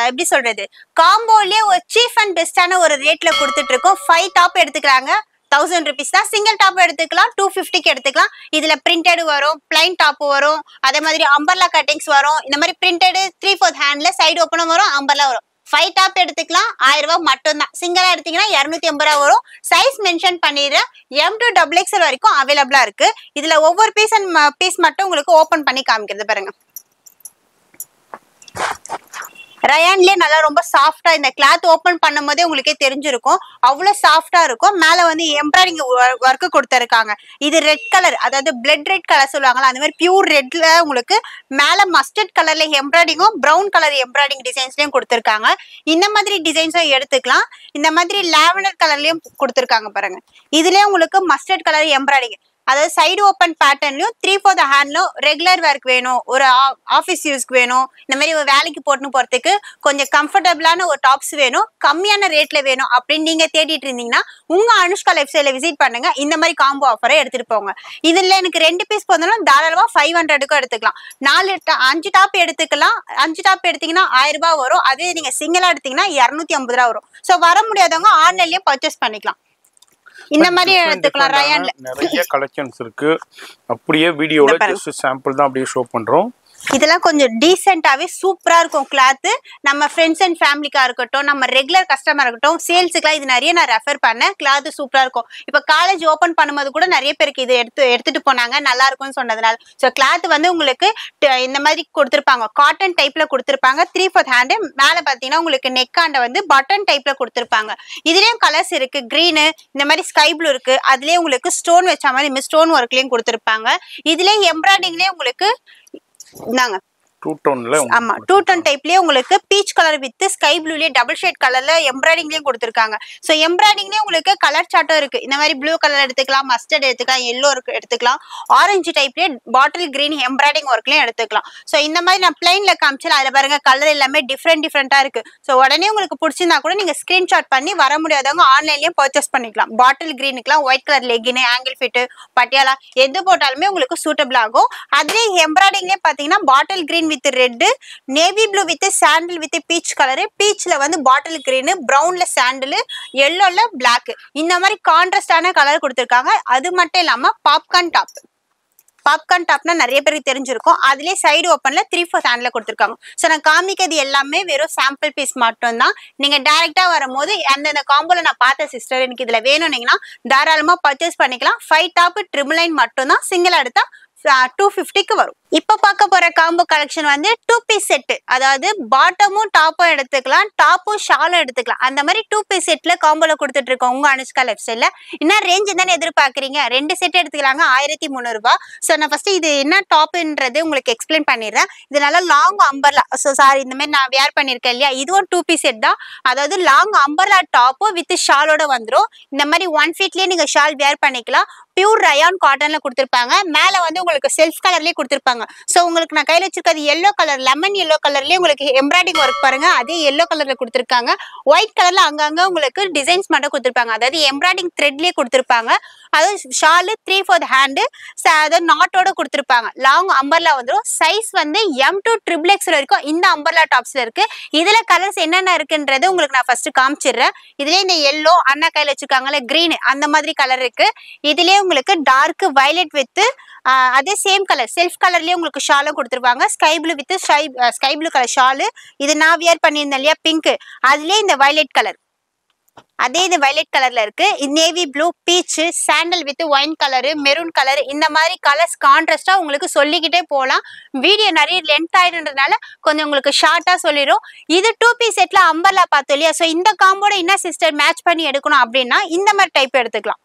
எப்படி சொல்றது, காம்போலயே ஒரு சீப் அண்ட் பெஸ்டான ஒரு ரேட்ல கொடுத்துட்டு இருக்கோம். 5 டாப் எடுத்துக்கிறாங்க, 1000 rupees தான். சிங்கிள் டாப் எடுத்துக்கலாம், 250க்கு எடுத்துக்கலாம். இதுல பிரிண்டட் வரும், பிளைன் டாப் வரும், அதே மாதிரி அம்பர்லா கட்டிங்ஸ் வரும். இந்த மாதிரி பிரிண்டட் 3/4 ஹேண்ட்ல சைடு ஓப்பனும் வரும், அம்பர்லா வரும். 5 டாப் எடுத்துக்கலாம், 1000 ரூபாய் மட்டும் தான். சிங்கிளா எடுத்தீங்கன்னா 250 ரூபாய் வரும். சைஸ் மென்ஷன் பண்ணிடுறேன், M to XXL வரைக்கும் அவைலபிளா இருக்கு. இதுல ஒவ்வொரு பீஸ் மட்டும் உங்களுக்கு ஓபன் பண்ணி காமிக்கிறது பாருங்க. ரயான்லயே நல்லா ரொம்ப சாஃப்டா, இந்த கிளாத் ஓபன் பண்ணும் போதே உங்களுக்கே தெரிஞ்சிருக்கும், அவ்வளவு சாஃப்டா இருக்கும். மேல வந்து எம்ப்ராய்டிங் ஒர்க் கொடுத்திருக்காங்க. இது ரெட் கலர், அதாவது பிளட் ரெட் கலர் சொல்லுவாங்களா, அந்த மாதிரி பியூர் ரெட்ல உங்களுக்கு மேல மஸ்டர்ட் கலர்ல எம்ப்ராய்டிங்கும் பிரவுன் கலர் எம்ப்ராய்டிங் டிசைன்ஸ்லயும் கொடுத்திருக்காங்க. இந்த மாதிரி டிசைன்ஸும் எடுத்துக்கலாம். இந்த மாதிரி லாவெண்டர் கலர்லயும் கொடுத்திருக்காங்க பாருங்க. இதுலயே உங்களுக்கு மஸ்டர்ட் கலர் எம்ப்ராய்டிங், அதாவது சைடு ஓப்பன் பேட்டர்ன்லயும் 3/4 ஹேண்ட்லயும் ரெகுலர் வேர்க்கு வேணும், ஒரு ஆஃபீஸ் யூஸ்க்கு வேணும், இந்த மாதிரி ஒரு வேலைக்கு போட்டுன்னு போறதுக்கு கொஞ்சம் கம்ஃபர்டபுளான ஒரு டாப்ஸ் வேணும், கம்மியான ரேட்ல வேணும் அப்படின்னு நீங்க தேடிட்டு இருந்தீங்கன்னா உங்க அனுஷ்கா லைஃப் ஸ்டைல விசிட் பண்ணுங்க. இந்த மாதிரி காம்போ ஆஃபரை எடுத்துட்டு போங்க. இதுல எனக்கு 2 பீஸ் போனாலும் தாராளமா 500க்கும் எடுத்துக்கலாம். 5 டாப் எடுத்துக்கலாம். 5 டாப் எடுத்தீங்கன்னா 1000 ரூபாய் வரும். அதே நீங்க சிங்கிளா எடுத்தீங்கன்னா 250 ரூபாய் வரும். சோ வர முடியாதவங்க ஆன்லைன்லயே பர்ச்சேஸ் பண்ணிக்கலாம். இந்த மாதிரி எடுத்துக்கலாம். ரயான்ல நிறைய கலெக்ஷன்ஸ் இருக்கு. அப்படியே வீடியோல ஜஸ்ட் சாம்பிள் தான் அப்படியே ஷோ பண்றோம். இதெல்லாம் கொஞ்சம் டீசென்ட்டாவே சூப்பரா இருக்கும் கிளாத். நம்ம ஃப்ரெண்ட்ஸ் அண்ட் ஃபேமிலிக்கா இருக்கட்டும், நம்ம ரெகுலர் கஸ்டமர் இருக்கட்டும், சேல்ஸுக்குலாம் இது நிறைய நான் ரெஃபர் பண்ணேன். கிளாத் சூப்பரா இருக்கும். இப்ப காலேஜ் ஓபன் பண்ணும்போது கூட நிறைய பேருக்கு இது எடுத்துட்டு போனாங்க, நல்லா இருக்கும்னு சொன்னதுனால. ஸோ கிளாத் வந்து உங்களுக்கு இந்த மாதிரி கொடுத்துருப்பாங்க, காட்டன் டைப்ல கொடுத்துருப்பாங்க. 3/4 ஹேண்ட், மேல பாத்தீங்கன்னா உங்களுக்கு நெக்காண்ட வந்து பட்டன் டைப்ல கொடுத்துருப்பாங்க. இதுலயும் கலர்ஸ் இருக்கு, கிரீனு, இந்த மாதிரி ஸ்கை ப்ளூ இருக்கு. அதுலயே உங்களுக்கு ஸ்டோன் வச்ச மாதிரி ஸ்டோன் ஒர்க்லயும் கொடுத்துருப்பாங்க. இதுலயே எம்ப்ராய்டிங்லயே உங்களுக்கு இந்தாங்க 2 டோன்ல, ஆமா 2 டோன் டைப்லயே உங்களுக்கு பீச் கலர் வித் ஸ்கை ப்ளூலயே டபுள் ஷேட் கலர்ல எம்ப்ராய்டிங்லயும் கொடுத்திருக்காங்க. சோ எம்ப்ராய்டிங்லயே உங்களுக்கு கலர் சார்ட்டும் இருக்கு. இந்த மாதிரி ப்ளூ கலர் எடுத்துக்கலாம், மஸ்டர்ட் எடுத்துக்கலாம், எல்லோ எடுத்துக்கலாம், ஆரஞ்சு டைப்லயே பாட்டில் கிரீன் எம்ப்ராய்டிங் ஒர்க்லயும் எடுத்துக்கலாம். சோ இந்த மாதிரி நான் பிளைன்ல காமிச்சல, அதுல பாருங்க கலர் எல்லாமே டிஃப்ரெண்டா இருக்கு. சோ உடனே உங்களுக்கு பிடிச்சிருந்தா கூட நீங்க ஸ்கிரீன்ஷாட் பண்ணி, வர முடியாதவங்க ஆன்லைன்லயும் பர்ச்சேஸ் பண்ணிக்கலாம். பாட்டில் கிரீனுக்குலாம் white colour legging, ankle fit, Patiala எது போட்டாலுமே உங்களுக்கு சூட்டபிள் ஆகும். அதே எம்ப்ராய்டிங்லயே பாத்தீங்கன்னா bottle green with red, navy blue with sandal with peach colour, பீச்ல வந்து பாட்டில் கிரீன், பிரவுன்ல சாண்டில், எல்லோல பிளாக், இந்த மாதிரி கான்ட்ராஸ்டான கலர் கொடுத்திருக்காங்க. அது மட்டும் இல்லாம பாப்கார்ன் டாப்னா நிறைய பேருக்கு தெரிஞ்சிருக்கும். அதுலயே சைடு ஓப்பன்ல 3/4 ஹேண்ட்ல கொடுத்திருக்காங்க. சோ நான் காமிக்கிறது எல்லாமே வெறும் சாம்பிள் பீஸ் மட்டும் தான். நீங்க டைரக்டா வரும்போது அந்த காம்போல நான் பார்த்த சிஸ்டர் எனக்கு இதுல வேணும்னீங்கன்னா தாராளமா பர்ச்சேஸ் பண்ணிக்கலாம். 5 டாப் 999 மட்டும் தான். சிங்கிள் எடுத்தா 250க்கு வரும். இப்ப பார்க்க போற காம்போ கலெக்ஷன் வந்து 2 பீஸ் செட், அதாவது பாட்டமும் டாப்பும் எடுத்துக்கலாம், டாப்பும் ஷாலும் எடுத்துக்கலாம். அந்த மாதிரி 2 பீஸ் செட்ல காம்போல கொடுத்துட்டு இருக்கோம் உங்க அனுஷ்கா லைஃப் ஸ்டைல்ல. என்ன ரேஞ்ச் தானே எதிர்பார்க்கறீங்க? 2 செட் எடுத்துக்கலாங்க, 1300 ரூபாய். சோ நான் ஃபர்ஸ்ட் இது என்ன டாப்ன்றது உங்களுக்கு எக்ஸ்பிளைன் பண்ணிடுறேன். இது நல்லா லாங் அம்பர்லா, சோ சாரி இந்த மாதிரி நான் வேர் பண்ணிருக்கேன் இல்லையா, இதுவும் 2 பீஸ் செட் தான். அதாவது லாங் அம்பர்லா டாப் வித் ஷாலோட வந்துரும். இந்த மாதிரி 1 ஃபீட்லயே நீங்க ஷால் வேர் பண்ணிக்கலாம். பியூர் ரயான் காட்டன்ல கொடுத்திருப்பாங்க. மேல வந்து உங்களுக்கு செல்ஃப் கலர்லயே கொடுத்திருப்பாங்க. சோ உங்களுக்கு நான் கையில வச்சிருக்கிறது yellow கலர், லெமன் yellow கலர்லயே உங்களுக்கு எம்ப்ராய்டிங் ஒர்க் பாருங்க, அதே yellow கலர்ல கொடுத்திருக்காங்க. ஒயிட் கலர்ல அங்கங்க உங்களுக்கு டிசைன்ஸ் மட்டும் கொடுத்திருப்பாங்க, அதாவது எம்ப்ராய்டிங் த்ரெட்லயே கொடுத்திருப்பாங்க. அதாவது ஷாலு 3/4 ஹேண்டு அதாவது நாட்டோட கொடுத்துருப்பாங்க. லாங் அம்பர்லா வந்துடும். சைஸ் வந்து M to XXX வரைக்கும் இந்த அம்பர்லா டாப்ஸ்ல இருக்கு. இதுல கலர்ஸ் என்னென்ன இருக்குன்றது உங்களுக்கு நான் ஃபர்ஸ்ட் காமிச்சிடுறேன். இதுலயே இந்த எல்லோ அண்ணா கையில வச்சிருக்காங்கல்ல கிரீன் அந்த மாதிரி கலர் இருக்கு. இதுலயே உங்களுக்கு டார்க் வயலட் வித் அதே சேம் கலர் செல்ஃப் கலர்லயே உங்களுக்கு ஷாலும் கொடுத்துருப்பாங்க. Sky blue with sky blue colour Shalu. இது நான் வியர் பண்ணியிருந்தேன் இல்லையா பிங்க், அதுலயே இந்த வயலட் கலர் அதே இது வயலட் கலர்ல இருக்கு. Navy blue, beach, sandal with wine colour, maroon colour, இந்த மாதிரி கலர்ஸ் கான்ட்ராஸ்டா உங்களுக்கு சொல்லிக்கிட்டே போகலாம். வீடியோ நிறைய லென்த் ஆயிடுன்றதுனால கொஞ்சம் உங்களுக்கு ஷார்ட்டா சொல்லிடும். இது 2 பீஸ் செட்ல அம்பர்லா பார்த்தோம் இல்லையா, ஸோ இந்த காம்போட என்ன சிஸ்டர் மேட்ச் பண்ணி எடுக்கணும் அப்படின்னா இந்த மாதிரி டைப் எடுத்துக்கலாம்.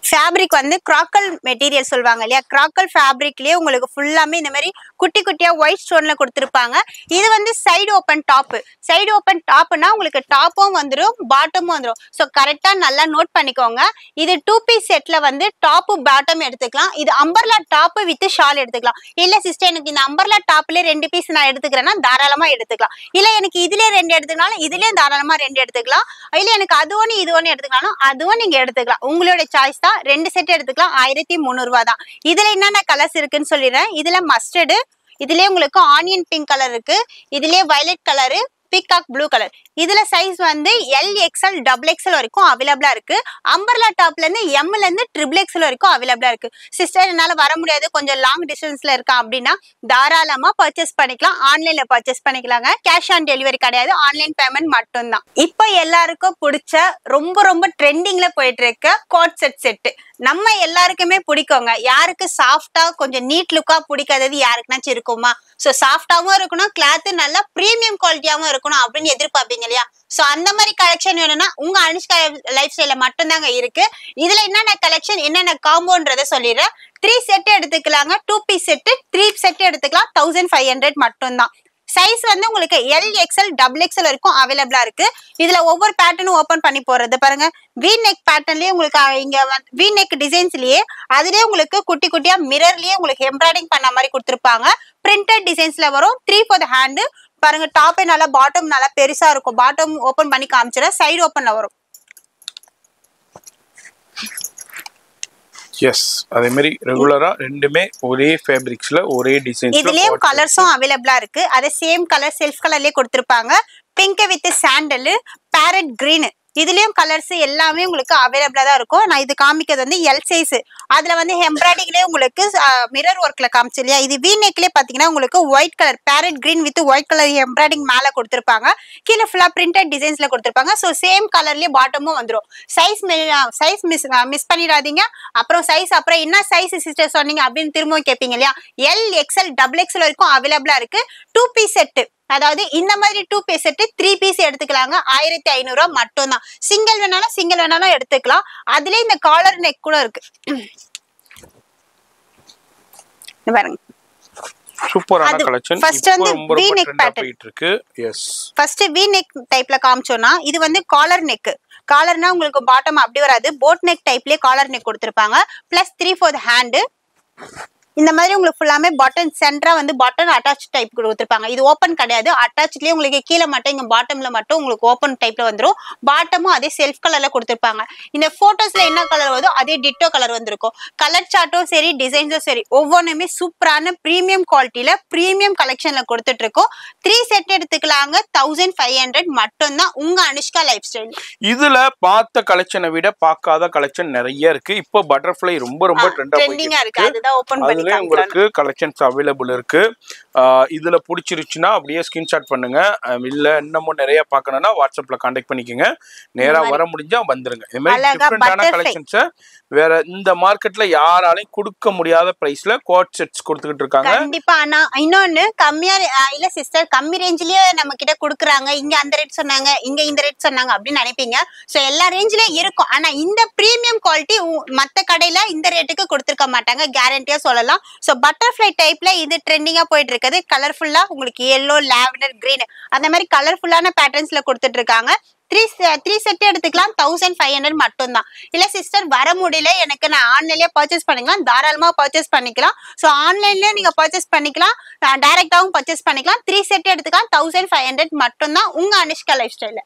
ஃபேப்ரிக் வந்து கிராக்கல் மெட்டீரியல் சொல்லுவாங்க இல்லையா, கிராக்கல் ஃபேப்ரிக்லயே உங்களுக்கு ஃபுல்லாமே இந்த மாதிரி குட்டி குட்டியா ஒயிட் ஸ்டோன்ல கொடுத்துருப்பாங்க. இது வந்து side open top. Side open டாப்னா உங்களுக்கு டாப்பும் வந்துடும் பாட்டமும் வந்துடும். ஸோ கரெக்டா நல்லா நோட் பண்ணிக்கோங்க. இது 2 பீஸ் செட்ல வந்து டாப்பு பாட்டம் எடுத்துக்கலாம். இது அம்பர்லா டாப் வித் ஷால் எடுத்துக்கலாம். இல்ல சிஸ்டர் எனக்கு இந்த அம்பர்லா டாப்ல 2 பீஸ் நான் எடுத்துக்கிறேன்னா தாராளமா எடுத்துக்கலாம். இல்ல எனக்கு இதுலயே 2 எடுத்துக்கனாலும் இதுலயே தாராளமா 2 எடுத்துக்கலாம். இல்ல எனக்கு அது ஒன்று இது ஒன்று எடுத்துக்கனாலும் அதுவும் நீங்க எடுத்துக்கலாம். உங்களோட சாய்ஸ் தான். 2 செட் எடுத்துக்கலாம். 1300 ரூபாய் தான். இதுல என்னென்ன கலர்ஸ் இருக்குன்னு சொல்லிடுறேன். இதுல மஸ்டர்டு, இதுலயே உங்களுக்கு ஆனியன் பிங்க் கலர் இருக்கு, இதுலயே violet colour, peacock blue colour. இதுல சைஸ் வந்து LXL XXL வரைக்கும் அவைலபிளா இருக்கு. அம்பர்லா டாப்ல இருந்து M ல இருந்து XXL வரைக்கும் அவைலபிளா இருக்கு. சிஸ்டர் என்னால வர முடியாது கொஞ்சம் லாங் டிஸ்டன்ஸ்ல இருக்கா அப்படின்னா தாராளமா பர்ச்சேஸ் பண்ணிக்கலாம். ஆன்லைன்ல பர்ச்சேஸ் பண்ணிக்கலாங்க. கேஷ் ஆன் டெலிவரி கிடையாது, ஆன்லைன் பேமெண்ட் மட்டும்தான். இப்போ எல்லாருக்கும் பிடிச்ச ரொம்ப ரொம்ப ட்ரெண்டிங்ல போயிட்டு இருக்க கோட் செட் நம்ம எல்லாருக்குமே பிடிக்குங்க. யாருக்கு சாஃப்டா கொஞ்சம் நீட் லுக்கா பிடிக்காதது யாருக்குனாச்சும் இருக்குமா? ஸோ சாஃப்டாவும் இருக்கணும், கிளாத் நல்லா ப்ரீமியம் குவாலிட்டியாவும் இருக்கணும் அப்படின்னு எதிர்பார்ப்பீங்க இல்லையா. சோ அந்த மாதிரி கலெக்ஷன் வேணும்னா உங்க அனுஷ்கா லைஃப் ஸ்டைல மட்டும்தாங்க இருக்கு. இதுல என்னென்ன கலெக்ஷன் என்னென்ன காம்போன்றத சொல்லிடுறேன். 3 செட் எடுத்துக்கலாங்க. 2 பீஸ் செட் 3 செட் எடுத்துக்கலாம். 1500 மட்டும்தான். சைஸ் வந்து உங்களுக்கு LXL XXL வரைக்கும் அவைலபிளா இருக்கு. இதுல ஒவ்வொரு பேட்டர்னும் ஓபன் பண்ணி போறது பாருங்க. வி நெக் பேட்டர்ன்லயே உங்களுக்கு இங்க வி நெக் டிசைன்ஸ்லயே அதுலயே உங்களுக்கு குட்டி குட்டியா மிரர்லயே உங்களுக்கு எம்ப்ராய்டிங் பண்ண மாதிரி கொடுத்துருப்பாங்க. பிரிண்டட் டிசைன்ஸ்ல வரும். 3/4 ஹேண்டு பாருங்க. டாப்பே நல்லா பாட்டம் நல்லா பெருசா இருக்கும். பாட்டம் ஓபன் பண்ணி காமிச்சிட சைடு ஓபன்ல வரும். எஸ் அதே மாதிரி ரெகுலரா ரெண்டுமே ஒரே ஃபேப்ரிக்ஸ்ல ஒரே டிசைன்ஸ்ல இதுலயும் கலர்ஸும் அவைலபிளா இருக்கு. அதே சேம் கலர் செல்ஃப் கலர்லயே கொடுத்திருப்பாங்க. Pink with sandal, farad green, இதுலயும் கலர்ஸ் எல்லாமே உங்களுக்கு அவைலபிளா தான் இருக்கும். நான் இது காமிக்கிறது வந்து எல் சைஸ். அதுல வந்து எம்ப்ராய்டிங்லயே உங்களுக்கு மிரர் ஒர்க்ல காமிச்சு இல்லையா. இது வி நெக்லயே பாத்தீங்கன்னா உங்களுக்கு white colour parrot green with white colour embroidering மேல கொடுத்திருப்பாங்க. கீழே ஃபுல்லா பிரிண்டட் டிசைன்ஸ்ல கொடுத்திருப்பாங்க. ஸோ சேம் கலர்லயே பாட்டமும் வந்துடும். சைஸ் மிஸ் பண்ணிடாதீங்க. அப்புறம் சைஸ் அப்புறம் என்ன சைஸ் சிஸ்டர் சொன்னீங்க அப்படின்னு திரும்பவும் கேட்பீங்க இல்லையா. LXL XXL வரைக்கும் அவைலபிளா இருக்கு. 2 பீஸ் செட், அதாவது இந்த மாதிரி 2 பீஸ் செட் 3 பீஸ் எடுத்துக்கலாங்க. 1500 ரூபாய் மட்டும் தான். சிங்கிள் வேணாலும் எடுத்துக்கலாம். அதுல இந்த காலர் நெக் கூட இருக்கு பாருங்க. சூப்பரான கலெக்ஷன். ஃபர்ஸ்ட் வந்து வி நெக் பேட்டர்ன் இருக்கு. எஸ் ஃபர்ஸ்ட் வி நெக் டைப்ல காமிச்சோம்னா இது வந்து காலர் நெக். காலர்னா உங்களுக்கு பாட்டம் அப்படி வராது. போட் நெக் டைப்லயே காலர் நெக் கொடுத்திருப்பாங்க. Plus 3/4 hand. இந்த மாதிரி உங்களுக்கு ஃபுல்லாமே பட்டன் சென்டரா வந்து பட்டன் அட்டாச் டைப் கொடுத்துருப்பாங்க. இது ஓப்பன் கிடையாது. அட்டாச்லயே உங்களுக்கு கீழே மட்டும் இங்க பாட்டம்ல மட்டும் உங்களுக்கு ஓப்பன் டைப்ல வந்துடும். பாட்டமும் அதே செல்ஃப் கலர்ல கொடுத்துருப்பாங்க. இந்த போட்டோஸ்ல என்ன கலர் வருதோ அதே டிட்டோ கலர் வந்திருக்கும். கலர் சார்ட்டும் சரி டிசைன்ஸும் சரி ஒவ்வொன்றுமே சூப்பரான பிரீமியம் குவாலிட்டியில பிரீமியம் கலெக்ஷன்ல கொடுத்துட்டு இருக்கோம். 3 செட் எடுத்துக்கலாங்க. 1500 மட்டும்தான். உங்க அனுஷ்கா லைஃப் ஸ்டைல். இதுல பார்த்த கலெக்ஷனை விட பார்க்காத கலெக்ஷன் நிறைய இருக்கு. இப்போ பட்டர்ஃப்ளை ரொம்ப ட்ரெண்டிங்கா இருக்கு. அதுதான் ஓபன் பண்ணி உங்களுக்கு கலெக்ஷன்ஸ் அவைலபிள் இருக்கு. இதுல பிடிச்சிருச்சுன்னா அப்படியே ஸ்கிரீன்ஷாட் பண்ணுங்க. இல்ல இன்னமும் நிறைய பார்க்கணும்னா வாட்ஸ்அப்ல கான்டாக்ட் பண்ணிக்கோங்க. நேரா வர முடிஞ்சா வந்துருங்க. இந்த மாதிரி டிஃபரெண்டான கலெக்ஷன்ஸை வேற இந்த மார்க்கெட்ல யாராலையும் கொடுக்க முடியாத பிரைஸ்ல கோட் செட்ஸ் கொடுத்துக்கிட்டு இருக்காங்க. கண்டிப்பா. ஆனா இன்னொன்னு கம்மியா இல்ல சிஸ்டர் கம்மி ரேஞ்சிலேயே நம்ம கிட்ட கொடுக்குறாங்க. இங்க அந்த ரேட் சொன்னாங்க, இங்க இந்த ரேட் சொன்னாங்க அப்படின்னு நினைப்பீங்க. சோ எல்லா ரேஞ்சிலயும் இருக்கும். ஆனா இந்த பிரீமியம் குவாலிட்டி மத்த கடையில இந்த ரேட்டுக்கு கொடுத்துருக்க மாட்டாங்க. கேரண்டியா சொல்லலாம். சோ பட்டர்ஃப்ளை டைப்ல இது ட்ரெண்டிங்கா போயிட்டு இருக்குது. கலர்ஃபுல்லா உங்களுக்கு எல்லோ, லாவெண்டர், கிரீன் அந்த மாதிரி கலர்ஃபுல்லான பேட்டர்ன்ஸ்ல கொடுத்துட்டு இருக்காங்க. த்ரீ செட் எடுத்துக்கலாம் 1500 மட்டும் தான். இல்ல சிஸ்டர் வர முடியல எனக்கு நான் ஆன்லைன்லயே பர்ச்சேஸ் பண்ணிக்கலாம், தாராளமா பர்ச்சேஸ் பண்ணிக்கலாம். ஸோ ஆன்லைன்லயே நீங்க பர்ச்சேஸ் பண்ணிக்கலாம், டைரக்டாவும் பர்ச்சேஸ் பண்ணிக்கலாம். 3 செட் எடுத்துக்கலாம் 1500 மட்டும் தான் உங்க அனுஷ்கா லைஃப் ஸ்டைல.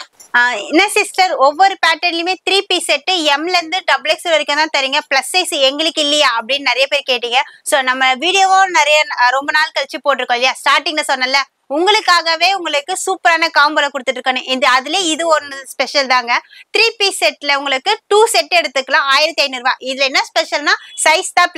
என்ன சிஸ்டர் ஒவ்வொரு பேட்டர்ன்லயுமே 3 பீஸ் செட் எம்ல இருந்து XXL வரைக்கும் தான் தரீங்க, பிளஸ் சைஸ் எங்களுக்கு இல்லையா அப்படின்னு நிறைய பேர் கேட்டீங்க. ஸோ நம்ம வீடியோவும் நிறைய ரொம்ப நாள் கழிச்சு போட்டிருக்கோம் இல்லையா, ஸ்டார்டிங்ல சொன்னல உங்களுக்காகவே உங்களுக்கு சூப்பரான காம்போல கொடுத்துட்டு இருக்கேன். அதுல இது ஒன்று ஸ்பெஷல் தாங்க. 3 பீஸ் செட்ல உங்களுக்கு 2 செட் எடுத்துக்கலாம் 1500 ரூபாய். இதுல என்ன ஸ்பெஷல்னா சைஸ் தான்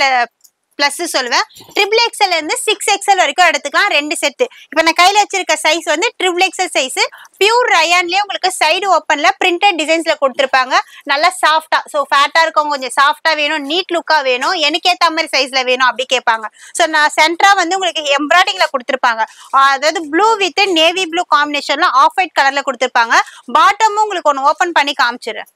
பிளஸ் சொல்லுவேன். XXL இருந்து 6XL வரைக்கும் எடுத்துக்கலாம் 2 செட். இப்ப நான் கையில வச்சிருக்க சைஸ் வந்து XXL சைஸ். பியூர் ரயான்லயே உங்களுக்கு சைடு ஓப்பன்ல பிரிண்டட் டிசைன்ஸ்ல கொடுத்துருப்பாங்க, நல்லா சாஃப்டா. ஸோ ஃபேட்டா இருக்கவங்க கொஞ்சம் சாஃப்டா வேணும், நீட் லுக்கா வேணும், எனக்கு ஏத்த மாதிரி சைஸ்ல வேணும் அப்படி கேட்பாங்க. ஸோ நான் சென்டரா வந்து உங்களுக்கு எம்ப்ராய்டிங்ல கொடுத்துருப்பாங்க, அதாவது ப்ளூ வித் நேவி ப்ளூ காம்பினேஷன்ல ஆஃப் ஒயிட் கலர்ல கொடுத்துருப்பாங்க. பாட்டமும் உங்களுக்கு ஒன்று ஓப்பன் பண்ணி காமிச்சிடுறேன்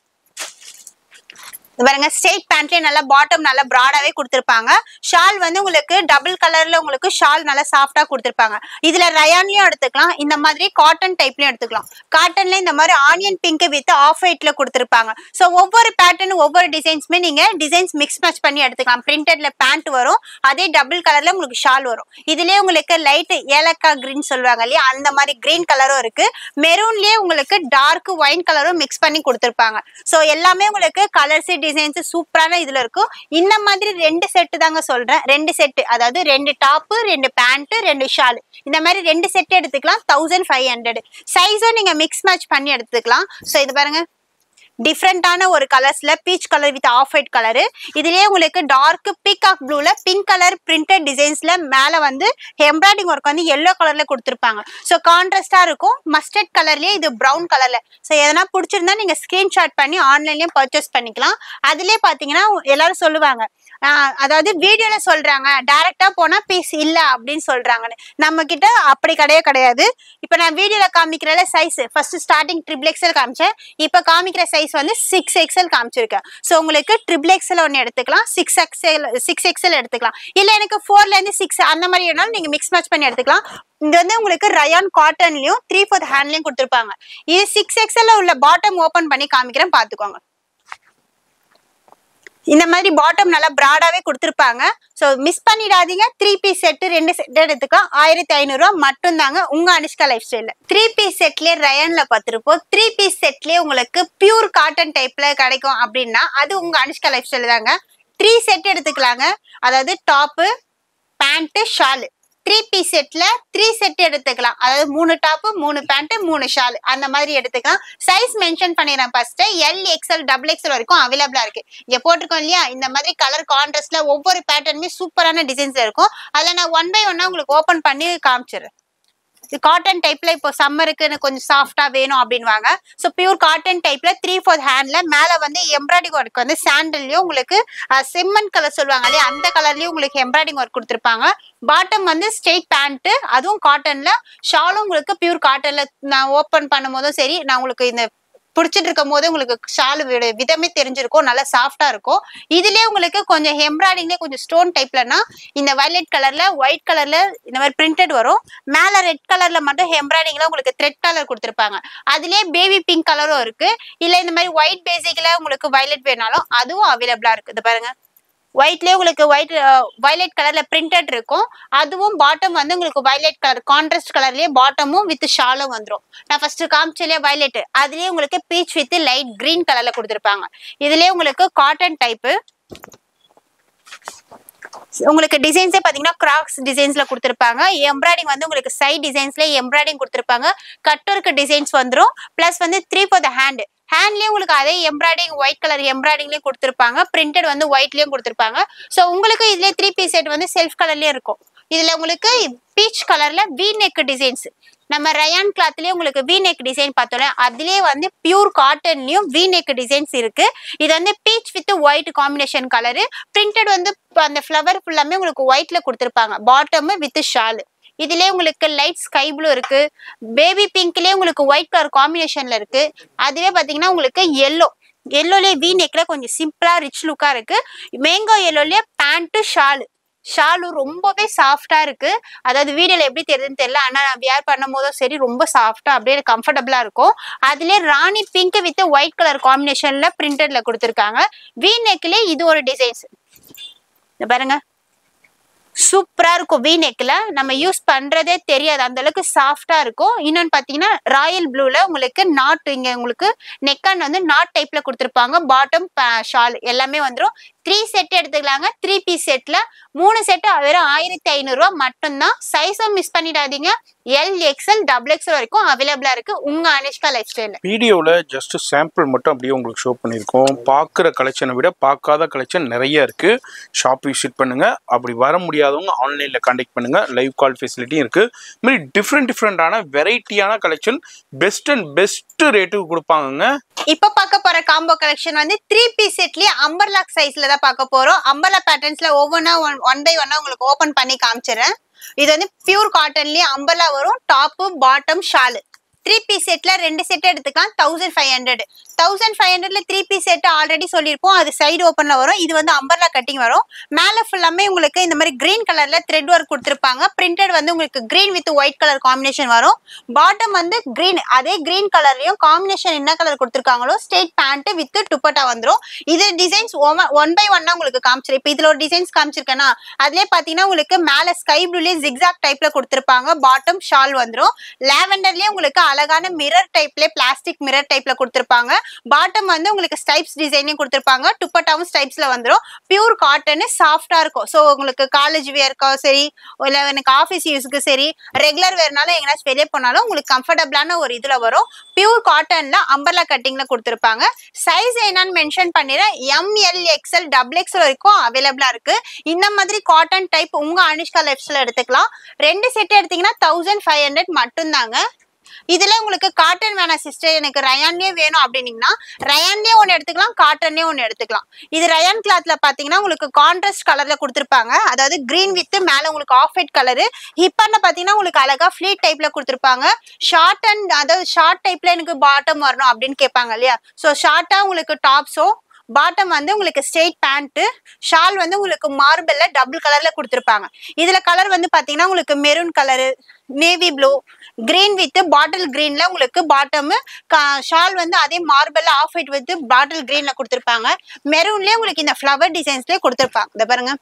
பாருங்க. ஸ்ட்ரெயிட் பேண்ட்லயே நல்லா பாட்டம் நல்லா பிராடாவே கொடுத்துருப்பாங்க. ஷால் வந்து உங்களுக்கு டபுள் கலர்ல உங்களுக்கு ஷால் நல்லா சாஃப்டா கொடுத்துருப்பாங்க. இதுல ரயான்லயும் எடுத்துக்கலாம், இந்த மாதிரி காட்டன் டைப்லயும் எடுத்துக்கலாம். காட்டன்ல இந்த மாதிரி ஆனியன் பிங்க் வித் ஆஃப் ஒயிட்ல கொடுத்துருப்பாங்க. ஸோ ஒவ்வொரு பேட்டர்ன் ஒவ்வொரு டிசைன்ஸ்மே நீங்க டிசைன்ஸ் மிக்ஸ் மேட்ச் பண்ணி எடுத்துக்கலாம். பிரிண்டட்ல பேண்ட் வரும், அதே டபுள் கலர்ல உங்களுக்கு ஷால் வரும். இதுலயே உங்களுக்கு லைட் ஏலக்காய் கிரீன் சொல்லுவாங்க இல்லையா, அந்த மாதிரி கிரீன் கலரும் இருக்கு. மெரூன்லயே உங்களுக்கு டார்க் ஒயின் கலரும் மிக்ஸ் பண்ணி கொடுத்துருப்பாங்க. ஸோ எல்லாமே உங்களுக்கு கலர்ஸ் டிசைன்ஸ் சூப்பரான இதுல இருக்கும். இந்த மாதிரி 2 செட் தாங்க சொல்றேன், 2 செட், அதாவது 2 டாப் 2 பேண்ட் 2 ஷால், இந்த மாதிரி 2 செட் எடுத்துக்கலாம் 1500. சைஸும் நீங்க மிக்ஸ் மேட்ச் பண்ணி எடுத்துக்கலாம். ஸோ இது பாருங்க டிஃப்ரெண்டான ஒரு கலர்ஸ்ல peach colour with off white colour. இதுலயே உங்களுக்கு டார்க் பீகாக் ப்ளூல பிங்க் கலர் பிரிண்டட் டிசைன்ஸ்ல மேல வந்து எம்ப்ராய்டிங் ஒர்க் வந்து எல்லோ கலர்ல கொடுத்துருப்பாங்க. ஸோ கான்ட்ராஸ்டா இருக்கும். மஸ்டர்ட் கலர்லயே இது ப்ரௌன் கலர்ல. ஸோ எதனா பிடிச்சிருந்தா நீங்க ஸ்கிரீன்ஷாட் பண்ணி ஆன்லைன்லயும் பர்ச்சேஸ் பண்ணிக்கலாம். அதுலயே பாத்தீங்கன்னா எல்லாரும் சொல்லுவாங்க, அதாவது வீடியோல சொல்றாங்க டைரக்டா போனா பீஸ் இல்ல அப்படின்னு சொல்றாங்கன்னு. நம்ம கிட்ட அப்படி கிடையாது. இப்ப நான் வீடியோல காமிக்கிறல சைஸ் ஃபர்ஸ்ட் ஸ்டார்டிங் XXL காமிச்சேன், இப்ப காமிக்கிற சைஸ் வந்து 6XL காமிச்சிருக்கேன். ஸோ உங்களுக்கு XXL ஒன்று எடுத்துக்கலாம், 6XL எடுத்துக்கலாம். இல்ல எனக்கு 4ல இருந்து 6 அந்த மாதிரி வேணாலும் நீங்க மிக்ஸ் மேட்ச் பண்ணி எடுத்துக்கலாம். இது வந்து உங்களுக்கு ரயான் காட்டன்லயும் 3/4 ஹேண்ட்லயும் கொடுத்துருப்பாங்க. இது 6XL உள்ள பாட்டம் ஓபன் பண்ணி காமிக்கிறேன் பாத்துக்கோங்க. இந்த மாதிரி பாட்டம் நல்லா பிராடாவே கொடுத்துருப்பாங்க. ஸோ மிஸ் பண்ணிடாதீங்க. 3 பீஸ் செட் 2 செட் எடுத்துக்கலாம் 1500 ரூபா மட்டும் தாங்க உங்க அனுஷ்கா லைஃப் ஸ்டைல. 3 பீஸ் செட்லயே ரயான்ல பார்த்துருப்போம். 3 பீஸ் செட்லயே உங்களுக்கு பியூர் காட்டன் டைப்ல கிடைக்கும் அப்படின்னா அது உங்க அனுஷ்கா லைஃப் ஸ்டைல் தாங்க. 3 செட் எடுத்துக்கலாங்க, அதாவது டாப்பு பேண்ட் ஷாலு. 3 பீஸ் செட்ல 3 செட் எடுத்துக்கலாம், அதாவது 3 டாப் 3 பேண்ட் 3 ஷால் அந்த மாதிரி எடுத்துக்கலாம். சைஸ் மென்ஷன் பண்ணிடுறேன் ஃபர்ஸ்ட். LXL XXL வரைக்கும் அவைலபிளா இருக்கு. இங்க போட்டிருக்கோம் இல்லையா, இந்த மாதிரி கலர் கான்ட்ராஸ்ட்ல ஒவ்வொரு பேட்டர்னுமே சூப்பரான டிசைன்ஸ் இருக்கும். அதுல நான் 1 by 1 உங்களுக்கு ஓபன் பண்ணி காமிச்சிடுறேன். காட்டன் டைப்ல இப்போ சம்மருக்கு கொஞ்சம் சாஃப்டா வேணும் அப்படின்வாங்க. ஸோ பியூர் காட்டன் டைப்ல 3/4 ஹேண்ட்ல மேல வந்து எம்ப்ராய்டிங் ஒர்க் வந்து சாண்டல்லையும் உங்களுக்கு செம்மன் கலர் சொல்லுவாங்க இல்லையா, அந்த கலர்லயும் உங்களுக்கு எம்ப்ராய்டிங் ஒர்க் கொடுத்துருப்பாங்க. பாட்டம் வந்து ஸ்ட்ரெயிட் பேண்ட், அதுவும் காட்டன்ல. ஷாலும் உங்களுக்கு பியூர் காட்டன்ல. நான் ஓப்பன் பண்ணும் போதும் சரி, நான் உங்களுக்கு இந்த பிடிச்சிட்டு இருக்கும் போது உங்களுக்கு ஷால் விதமே தெரிஞ்சிருக்கும், நல்லா சாஃப்டா இருக்கும். இதுலயே உங்களுக்கு கொஞ்சம் எம்ப்ராய்டிங்ல கொஞ்சம் ஸ்டோன் டைப்லனா இந்த வயலட் கலர்ல ஒயிட் கலர்ல இந்த மாதிரி பிரிண்டட் வரும். மேல ரெட் கலர்ல மட்டும் எம்ப்ராய்டிங்ல உங்களுக்கு த்ரெட் கலர் கொடுத்துருப்பாங்க. அதுலயே பேபி பிங்க் கலரும் இருக்கு. இல்ல இந்த மாதிரி ஒயிட் பேசிக்ல உங்களுக்கு வயலட் வேணாலும் அதுவும் அவைலபிளா இருக்கு. இது பாருங்க, ஒயிட்லயே உங்களுக்கு வயலட் கலர்ல பிரிண்டட் இருக்கும். அதுவும் பாட்டம் வந்து உங்களுக்கு வயலட் கலர் கான்ட்ராஸ்ட் கலர்லயே பாட்டமும் வித் ஷாலும் வந்துடும். நான் ஃபர்ஸ்ட் காமிச்சலே வயலட், அதுலயே உங்களுக்கு பீச் வித் லைட் கிரீன் கலர்ல கொடுத்துருப்பாங்க. இதுலயே உங்களுக்கு காட்டன் டைப்பு. உங்களுக்கு டிசைன்ஸே பாத்தீங்கன்னா கிராக்ஸ் டிசைன்ஸ்ல கொடுத்துருப்பாங்க. எம்ப்ராய்டிங் வந்து உங்களுக்கு சைட் டிசைன்ஸ்ல எம்ப்ராய்டிங் கொடுத்துருப்பாங்க. கட்டருக்கு டிசைன்ஸ் வந்துடும். பிளஸ் வந்து 3/4 ஹேண்ட்லயும் உங்களுக்கு அதே எம்ப்ராய்டிங் ஒயிட் கலர் எம்ப்ராய்டிங்லயும் கொடுத்துருப்பாங்க. பிரிண்டட் வந்து ஒயிட்லயும் கொடுத்துருப்பாங்க. ஸோ உங்களுக்கு இதுல 3 பீஸ் செட் வந்து செல்ஃப் கலர்லயே இருக்கும். இதுல உங்களுக்கு பீச் கலர்ல வி நெக் டிசைன்ஸ், நம்ம ரயான் கிளாத்லயே உங்களுக்கு வி நெக் டிசைன் பார்த்தோம்ல, அதுலயே வந்து பியூர் காட்டன்லயும் வி நெக் டிசைன்ஸ் இருக்கு. இது வந்து peach with white combination colour. Printed வந்து அந்த ஃபிளவர் ஃபுல்லாமே உங்களுக்கு ஒயிட்ல கொடுத்துருப்பாங்க. Bottom with shawl. இதுலயே உங்களுக்கு லைட் ஸ்கை ப்ளூ இருக்கு. பேபி பிங்க்லயே உங்களுக்கு ஒயிட் கலர் காம்பினேஷன்ல இருக்கு. அதுவே பாத்தீங்கன்னா உங்களுக்கு எல்லோலயே வி நெக்ல கொஞ்சம் சிம்பிளா ரிச் லுக்கா இருக்கு. மேங்கோ எல்லோலயே பேண்ட் ஷால். ஷாலு ரொம்பவே சாஃப்டா இருக்கு. அதாவது வீடியோல எப்படி தெரியுதுன்னு தெரியல, ஆனா நான் வியர் பண்ணும் போதும் சரி ரொம்ப சாஃப்டா அப்படியே கம்ஃபர்டபுளா இருக்கும். அதுலயே ராணி பிங்க் வித் ஒயிட் கலர் காம்பினேஷன்ல பிரிண்டட்ல கொடுத்துருக்காங்க. வி நெக்ல இது ஒரு டிசைன்ஸ் பாருங்க, சூப்பரா இருக்கும். வி நெக்ல நம்ம யூஸ் பண்றதே தெரியாது, அந்த அளவுக்கு சாஃப்டா இருக்கும். இன்னொன்னு பாத்தீங்கன்னா ராயல் ப்ளூல உங்களுக்கு நாட், இங்க உங்களுக்கு நெக்கான் வந்து நாட் டைப்ல கொடுத்துருப்பாங்க. பாட்டம் ஷால் எல்லாமே வந்துடும். 3 செட் எடுத்துக்கலாங்க. 3 பீஸ் செட்ல 3 செட் வெறும் 1500 ரூபா மட்டும்தான். சைஸும் மிஸ் பண்ணிடாதீங்க. எல் எக்ஸ்எல் டபுள் எக்ஸ்எல் வரைக்கும் அவைலபிளா இருக்கு உங்க அனிஷ்கா லைஃப் ஸ்டைல்ல. வீடியோவில் ஜஸ்ட் சாம்பிள் மட்டும் அப்படியே உங்களுக்கு ஷோ பண்ணியிருக்கோம். பார்க்குற கலெக்ஷனை விட பார்க்காத கலெக்ஷன் நிறைய இருக்குது. ஷாப் விசிட் பண்ணுங்கள். அப்படி வர முடியாதவங்க ஆன்லைனில் கான்டாக்ட் பண்ணுங்கள். லைவ் கால் ஃபெசிலிட்டியும் இருக்குது. இதுமாதிரி டிஃப்ரெண்டான வெரைட்டியான கலெக்ஷன் பெஸ்ட் அண்ட் பெஸ்ட் ரேட்டுக்கு கொடுப்பாங்கங்க. இப்ப பார்க்க போற காம்போ கலெக்ஷன் வந்து 3 பீஸ் செட்லயே அம்பர்லா சைஸ்ல தான் பார்க்க போறோம். அம்பர்லா பேட்டர்ன்ஸ்ல ஒவ்வொன்னா ஒன் பை ஒன்னா உங்களுக்கு ஓபன் பண்ணி காமிச்சிடுறேன். இது வந்து பியூர் காட்டன்லயே அம்பர்லா வரும். Top bottom shawl. 3 பீஸ் செட்ல 2 செட் எடுத்துக்கலாம். 1500 1500ல 3 பீஸ் செட் ஆல்ரெடி சொல்லியிருப்போம். அது சைடு ஓப்பன்ல வரும். இது வந்து அம்பர்லா கட்டிங் வரும். மேல ஃபுல்லாமே உங்களுக்கு இந்த மாதிரி கிரீன் கலர்ல த்ரெட் ஒர்க் கொடுத்துருப்பாங்க. பிரிண்டட் வந்து உங்களுக்கு green with white colour combination வரும். பாட்டம் வந்து கிரீன், அதே கிரீன் கலர்லயும் காம்பினேஷன் என்ன கலர் கொடுத்துருக்காங்களோ ஸ்ட்ரெயிட் பேண்ட் வித் துப்பட்டா வந்துடும். இது டிசைன்ஸ் ஒன் பை ஒன்னா உங்களுக்கு காமிச்சிரு. இப்போ இதுல ஒரு டிசைன்ஸ் காமிச்சிருக்கேன்னா அதுலயே பாத்தீங்கன்னா உங்களுக்கு மேல ஸ்கை ப்ளூலயே ஜிக்ஸாக் டைப்ல கொடுத்துருப்பாங்க. பாட்டம் ஷால் வந்துடும். லாவெண்டர்லயே உங்களுக்கு அழகான மிரர் டைப்ல பிளாஸ்டிக் மிரர் டைப்ல கொடுத்துருப்பாங்க. பாட்டம் வந்து உங்களுக்கு ஸ்டைப்ஸ் டிசைனையும் கொடுத்துருப்பாங்க. துப்பட்டாவும் ஸ்டைப்ஸ்ல வந்துடும். பியூர் காட்டன் சாஃப்டா இருக்கும். ஸோ உங்களுக்கு காலேஜ் வேர்க்கோ சரி, இல்லை எனக்கு ஆஃபீஸ் யூஸ்க்கு சரி, ரெகுலர் வேர்னாலும் எங்கேயாச்சும் வெளியே போனாலும் உங்களுக்கு கம்ஃபர்டபுளான ஒரு இதுல வரும். பியூர் காட்டன்ல அம்பர்லா கட்டிங்ல கொடுத்துருப்பாங்க. சைஸ் என்னன்னு மென்ஷன் பண்ணிடுறேன். எம்எல் எக்ஸ்எல் டபுள் எக்ஸ்எல் வரைக்கும் அவைலபிளா இருக்கு. இந்த மாதிரி காட்டன் டைப் உங்க அனிஷ்கா லைஃப்ஸ்ல எடுத்துக்கலாம். 2 செட் எடுத்தீங்கன்னா 1500 மட்டும்தாங்க. இதுல உங்களுக்கு காட்டன் வேணாம் சிஸ்டர், எனக்கு ரயான்லயே வேணும் அப்படின்னீங்கன்னா ரயான்லயே ஒன்னு எடுத்துக்கலாம், காட்டன்லயே ஒன்னு எடுத்துக்கலாம். இது ரயான் கிளாத்ல பாத்தீங்கன்னா உங்களுக்கு கான்ட்ராஸ்ட் கலர்ல கொடுத்துருப்பாங்க. அதாவது கிரீன் வித் மேல உங்களுக்கு ஆஃப் ஒயிட் கலரு. ஹிப்பர்ல பாத்தீங்கன்னா உங்களுக்கு அழகா ஃபிளீட் டைப்ல கொடுத்துருப்பாங்க. ஷார்ட் அண்ட் அதாவது ஷார்ட் டைப்ல எனக்கு பாட்டம் வரணும் அப்படின்னு கேட்பாங்க இல்லையா. ஸோ ஷார்ட்டா உங்களுக்கு டாப்ஸோ, பாட்டம் வந்து உங்களுக்கு ஸ்ட்ரெயிட் பேண்ட், ஷால் வந்து உங்களுக்கு மார்பிள்ல டபுள் கலர்ல கொடுத்துருப்பாங்க. இதுல கலர் வந்து பாத்தீங்கன்னா உங்களுக்கு maroon colour, navy blue, green with bottle கிரீன்ல உங்களுக்கு பாட்டம், ஷால் வந்து அதே மார்பிள்ல ஆஃப் ஒயிட் வித் பாட்டில் கிரீன்ல கொடுத்துருப்பாங்க. மெரூன்லயே உங்களுக்கு இந்த ஃபிளவர் டிசைன்ஸ்லயே கொடுத்துருப்பாங்க. இத பாருங்க,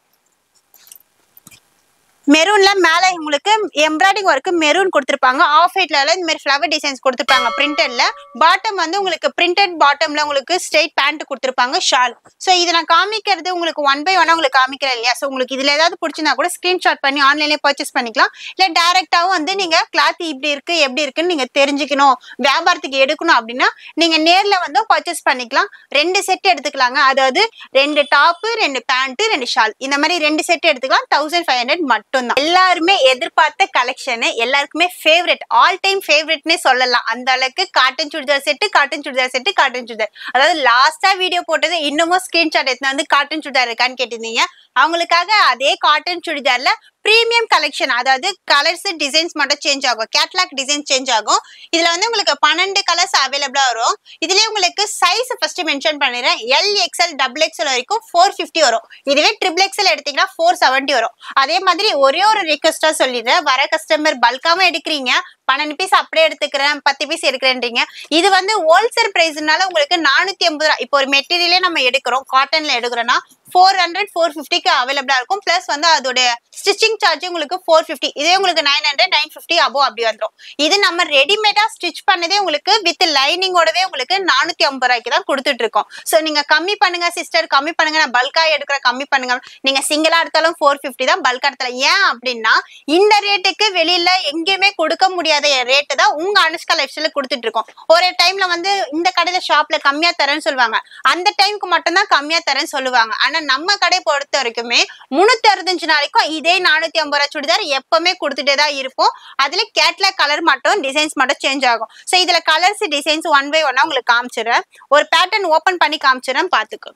மெரூன்ல மேல உங்களுக்கு எம்ப்ராய்டிங் ஒர்க் மெரூன் கொடுத்துருப்பாங்க. ஆஃப் ஒயிட்ல இந்த மாதிரி ஃபிளவர் டிசைன்ஸ் கொடுத்துருப்பாங்க பிரிண்டட்ல. பாட்டம் வந்து உங்களுக்கு பிரிண்டட் பாட்டம்ல உங்களுக்கு ஸ்ட்ரெயிட் பேண்ட் கொடுத்துருப்பாங்க. ஷால். ஸோ இதை நான் காமிக்கிறது உங்களுக்கு ஒன் பை ஒன்னா உங்களுக்கு காமிக்கிறேன் இல்லையா. ஸோ உங்களுக்கு இதுல ஏதாவது பிடிச்சிருந்தா கூட ஸ்கிரீன்ஷாட் பண்ணி ஆன்லைன்லேயே பர்ச்சேஸ் பண்ணிக்கலாம். இல்லை டைரக்டாவும் வந்து நீங்க கிளாத் இப்படி இருக்கு எப்படி இருக்குன்னு நீங்க தெரிஞ்சுக்கணும், வியாபாரத்துக்கு எடுக்கணும் அப்படின்னா நீங்க நேர்ல வந்து பர்ச்சேஸ் பண்ணிக்கலாம். 2 செட் எடுத்துக்கலாங்க. அதாவது 2 டாப், 2 பேண்ட், 2 ஷால், இந்த மாதிரி 2 செட் எடுத்துக்கலாம். 1500 மட்டும். எல்லாருமே எதிர்பார்த்த கலெக்ஷன், எல்லாருக்குமே ஃபேவரட், ஆல் டைம் ஃபேவரட்னே சொல்லலாம். அந்த அளவுக்கு cotton churidar set, cotton churidar set, cotton churidar. அதாவது லாஸ்டா வீடியோ போட்டது இன்னமும் ஸ்கிரீன்ஷாட் எடுத்து வந்து காட்டன் சுடிதார் இருக்கான்னு கேட்டிருந்தீங்க. அவங்களுக்காக அதே காட்டன் சுடிதார்ல பிரீமியம் கலெக்ஷன், அதாவது கலர்ஸ் டிசைன்ஸ் மட்டும் சேஞ்ச் ஆகும், கேட்லாக் டிசைன் சேஞ்ச் ஆகும். இதுல வந்து உங்களுக்கு 12 கலர்ஸ் அவைலபிளா வரும். இதுலயே உங்களுக்கு சைஸ் ஃபர்ஸ்ட் மென்ஷன் பண்ணிடுறேன். எல் எக்ஸ்எல் டபுள் எக்ஸ்எல் வரைக்கும் 450 வரும். இதுவே ட்ரிபிள் எக்ஸ்எல் எடுத்தீங்கன்னா 470 வரும். அதே மாதிரி ஒரே ஒரு ரிக்வெஸ்டா சொல்லிடுறேன், வர கஸ்டமர் பல்காம எடுக்கிறீங்க, 12 பீஸ் அப்படியே எடுத்துக்கிறேன், 10 பீஸ் எடுக்கிறேன்றீங்க. இது வந்து ஹோல்சேல் பிரைஸ்னால உங்களுக்கு 480 ரூபா. இப்போ ஒரு மெட்டீரியலே நம்ம எடுக்கிறோம், காட்டன்ல எடுக்கிறோம்னா 400 450க்கு அவைலபிளா இருக்கும். பிளஸ் வந்து அதோட ஸ்டிச்சிங் சார்ஜ் உங்களுக்கு 450. இதே உங்களுக்கு 900 950 அபோவ் அப்படி வந்துடும். இது நம்ம ரெடிமேடா ஸ்டிச் பண்ணதே உங்களுக்கு வித் லைனிங்கோடவே உங்களுக்கு 450 ரூபாய்க்கு தான் கொடுத்துட்டு இருக்கோம். ஸோ நீங்க கம்மி பண்ணுங்க சிஸ்டர், கம்மி பண்ணுங்க, நான் பல்கா எடுக்கிற கம்மி பண்ணுங்க. நீங்க சிங்கிளா எடுத்தாலும் 450 தான், பல்கா எடுத்தாலும். ஏன் அப்படின்னா இந்த ரேட்டுக்கு வெளியில எங்கேயுமே கொடுக்க முடியாத ரேட்டு தான் உங்க அனுஷ்கா லைஃப் ஸ்டைல கொடுத்துட்டு இருக்கோம். ஒரு டைம்ல வந்து இந்த கடையில ஷாப்ல கம்மியா தரேன்னு சொல்லுவாங்க, அந்த டைமுக்கு மட்டும் தான் கம்மியா தரேன்னு சொல்லுவாங்க. ஆனா நம்ம கடை பொறுத்த வரைக்குமே 365 நாளைக்கும் இதே 450 ரூபாய் சுடிதார் எப்பவுமே கொடுத்துட்டே தான் இருப்போம். அதுல கேட்லாக் கலர் மட்டும் டிசைன்ஸ் மட்டும் சேஞ்ச் ஆகும். ஸோ இதுல கலர்ஸ் டிசைன்ஸ் ஒன் பை ஒன்னா உங்களுக்கு காமிச்சிடுறேன். ஒரு பேட்டர்ன் ஓபன் பண்ணி காமிச்சிடுறேன், பாத்துக்கோ.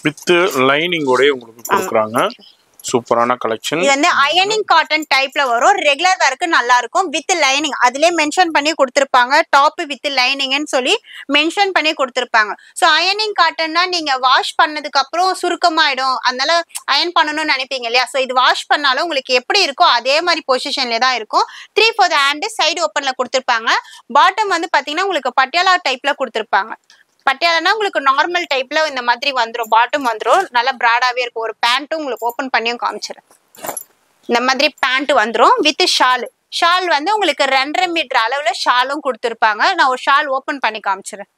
வித் லைனிங்கோட உங்களுக்கு கொடுக்குறாங்க. சூப்பரான கலெக்ஷன். இது வந்து அயனிங் காட்டன் டைப்ல வரும். ரெகுலர் வேர்க்கு நல்லா இருக்கும். வித் லைனிங் அதுலயே மென்ஷன் பண்ணி கொடுத்திருப்பாங்க. டாப் வித் லைனிங்னு சொல்லி மென்ஷன் பண்ணி கொடுத்திருப்பாங்க. ஸோ அயனிங் காட்டன்னா நீங்க வாஷ் பண்ணதுக்கு அப்புறம் சுருக்கமாயிடும், அதனால அயன் பண்ணணும்னு நினைப்பீங்க இல்லையா? ஸோ இது வாஷ் பண்ணாலும் உங்களுக்கு எப்படி இருக்கோ அதே மாதிரி பொசிஷன்ல தான் இருக்கும். 3/4 ஹேண்ட் சைடு ஓப்பன்ல கொடுத்திருப்பாங்க. பாட்டம் வந்து பாத்தீங்கன்னா உங்களுக்கு பட்டியாலா டைப்ல கொடுத்திருப்பாங்க. பட்டியாலனா உங்களுக்கு நார்மல் டைப்ல இந்த மாதிரி வந்துடும். பாட்டம் வந்துடும், நல்லா பிராடாவே இருக்கும். ஒரு பேண்ட்டும் உங்களுக்கு ஓப்பன் பண்ணியும் காமிச்சிடும். இந்த மாதிரி பேண்ட் வந்துடும் வித் ஷால். ஷால் வந்து உங்களுக்கு 2.5 மீட்டர் அளவுல ஷாலும் கொடுத்துருப்பாங்க. நான் ஒரு ஷால் ஓப்பன் பண்ணி காமிச்சிடுறேன்.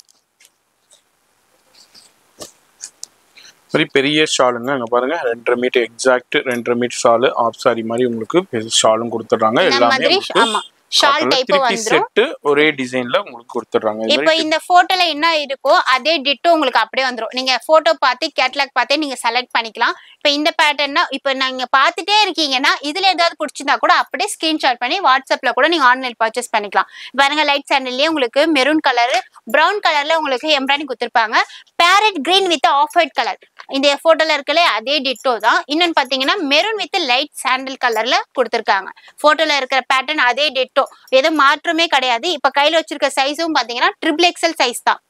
பெரிய ஷாலுங்க, அங்க பாருங்க 2.5 metre exact 2.5 metre shawl. Half saree மாதிரி உங்களுக்கு ஷாலும் கொடுத்துறாங்க. எல்லாமே ஆமா ஷால் டைப் வந்துரும். செட் ஒரே டிசைன்ல உங்களுக்கு கொடுத்துறாங்க. இப்போ இந்த போட்டோல என்ன இருக்கோ அதே டிட்டோ உங்களுக்கு அப்படியே வந்துரும். நீங்க போட்டோ பார்த்து கேட்டலாக் பார்த்து நீங்க செலக்ட் பண்ணிக்கலாம். இப்போ இந்த பேட்டர்னா இப்போ நீங்க பார்த்துட்டே இருக்கீங்கன்னா இதுல ஏதாவது பிடிச்சிருந்தா கூட அப்படியே ஸ்கிரீன்ஷாட் பண்ணி வாட்ஸ்அப்ல கூட நீங்க ஆன்லைன் பர்ச்சேஸ் பண்ணிக்கலாம். பாருங்க லைட் சாண்டல்லே உங்களுக்கு மெரூன் கலர் பிரவுன் கலர்ல உங்களுக்கு எம்ப்ராய்டிங் கொடுத்துருப்பாங்க. Parrot green with off white colour இந்த போட்டோல இருக்கல அதே டிட்டோ தான். இன்னொன்னு பாத்தீங்கன்னா மெரூன் வித் லைட் சாண்டல் கலர்ல கொடுத்துருக்காங்க. போட்டோல இருக்கிற பேட்டர்ன் அதே டிட்டோ, எதுவும் மாற்றமே கிடையாது. இப்ப கையில வச்சிருக்க சைஸும் பாத்தீங்கன்னா XXL சைஸ் தான்.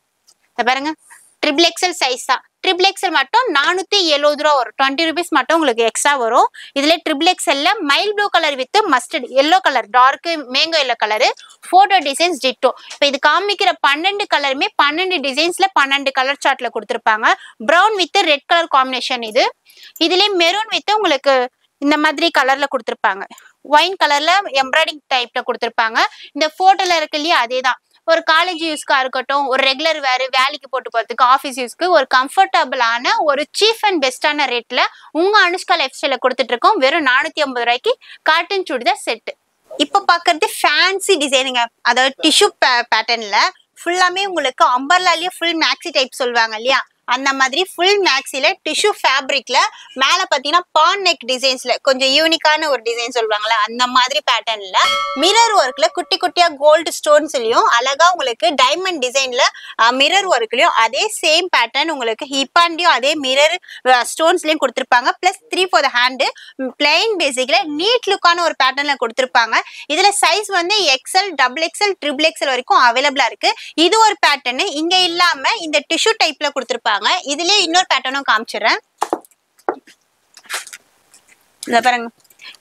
பாருங்க XXL சைஸ் தான். XXL மட்டும் 470 ரூபா வரும். 20 rupees மட்டும் உங்களுக்கு எக்ஸ்ட்ரா வரும். இதுல XXL mild blue colour with mustard yellow colour, dark mango yellow colour, photo designs ditto. இப்ப இது காமிக்கிற 12 கலருமே 12 டிசைன்ஸ்ல 12 கலர் சார்ட்ல கொடுத்துருப்பாங்க. Brown with red colour combination இது. இதுலயே மெரூன் வித் உங்களுக்கு இந்த மாதிரி கலர்ல கொடுத்துருப்பாங்க. ஒயின் கலர்ல எம்ப்ராய்டிங் டைப்ல கொடுத்துருப்பாங்க. இந்த போட்டோல இருக்கு இல்லையா அதேதான். ஒரு காலேஜ் யூஸ்க்கா இருக்கட்டும், ஒரு ரெகுலர் வேலைக்கு போட்டு போறதுக்கு, ஆஃபீஸ் யூஸ்க்கு ஒரு கம்ஃபர்டபுளான ஒரு சீப் அண்ட் பெஸ்டான ரேட்ல உங்க அனுஷ்கா லைஃப் ஸ்டைல கொடுத்துட்டு இருக்கோம். வெறும் 450 ரூபாய்க்கு காட்டன் சுடிதார் செட். இப்ப பாக்குறது ஃபேன்சி டிசைனுங்க, அதாவது டிஷ்யூ பேட்டர்ன்ல ஃபுல்லாமே உங்களுக்கு அம்பர்லாலயே ஃபுல் மேக்ஸி டைப் சொல்லுவாங்க இல்லையா, அந்த மாதிரி ஃபுல் மேக்ஸில டிஷ்யூ ஃபேப்ரிக்ல மேல பாத்தீங்கன்னா பான் நெக் டிசைன்ஸ்ல கொஞ்சம் யூனிக்கான ஒரு டிசைன் சொல்லுவாங்கல்ல அந்த மாதிரி பேட்டர்ன்ல மிரர் ஒர்க்ல குட்டி குட்டியா கோல்டு ஸ்டோன்ஸ்லயும் அழகா உங்களுக்கு டைமண்ட் டிசைன்ல மிரர் ஒர்க்லயும் அதே சேம் பேட்டர்ன் உங்களுக்கு ஹிப்பாண்டியும் அதே மிரர் ஸ்டோன்ஸ்லயும் கொடுத்திருப்பாங்க. பிளஸ் 3/4 ஹேண்ட் பிளைன் பேசிக்ல நீட் லுக்கான ஒரு பேட்டர்ன்ல கொடுத்திருப்பாங்க. இதுல சைஸ் வந்து XL, XXL, XXL வரைக்கும் அவைலபிளா இருக்கு. இது ஒரு பேட்டர்ன். இங்க இல்லாம இந்த டிஷ்யூ டைப்ல கொடுத்திருப்பாங்க. இதுலயே இன்னொரு பேட்டர்னும் காமிச்சிடுறேன். இத பாருங்க,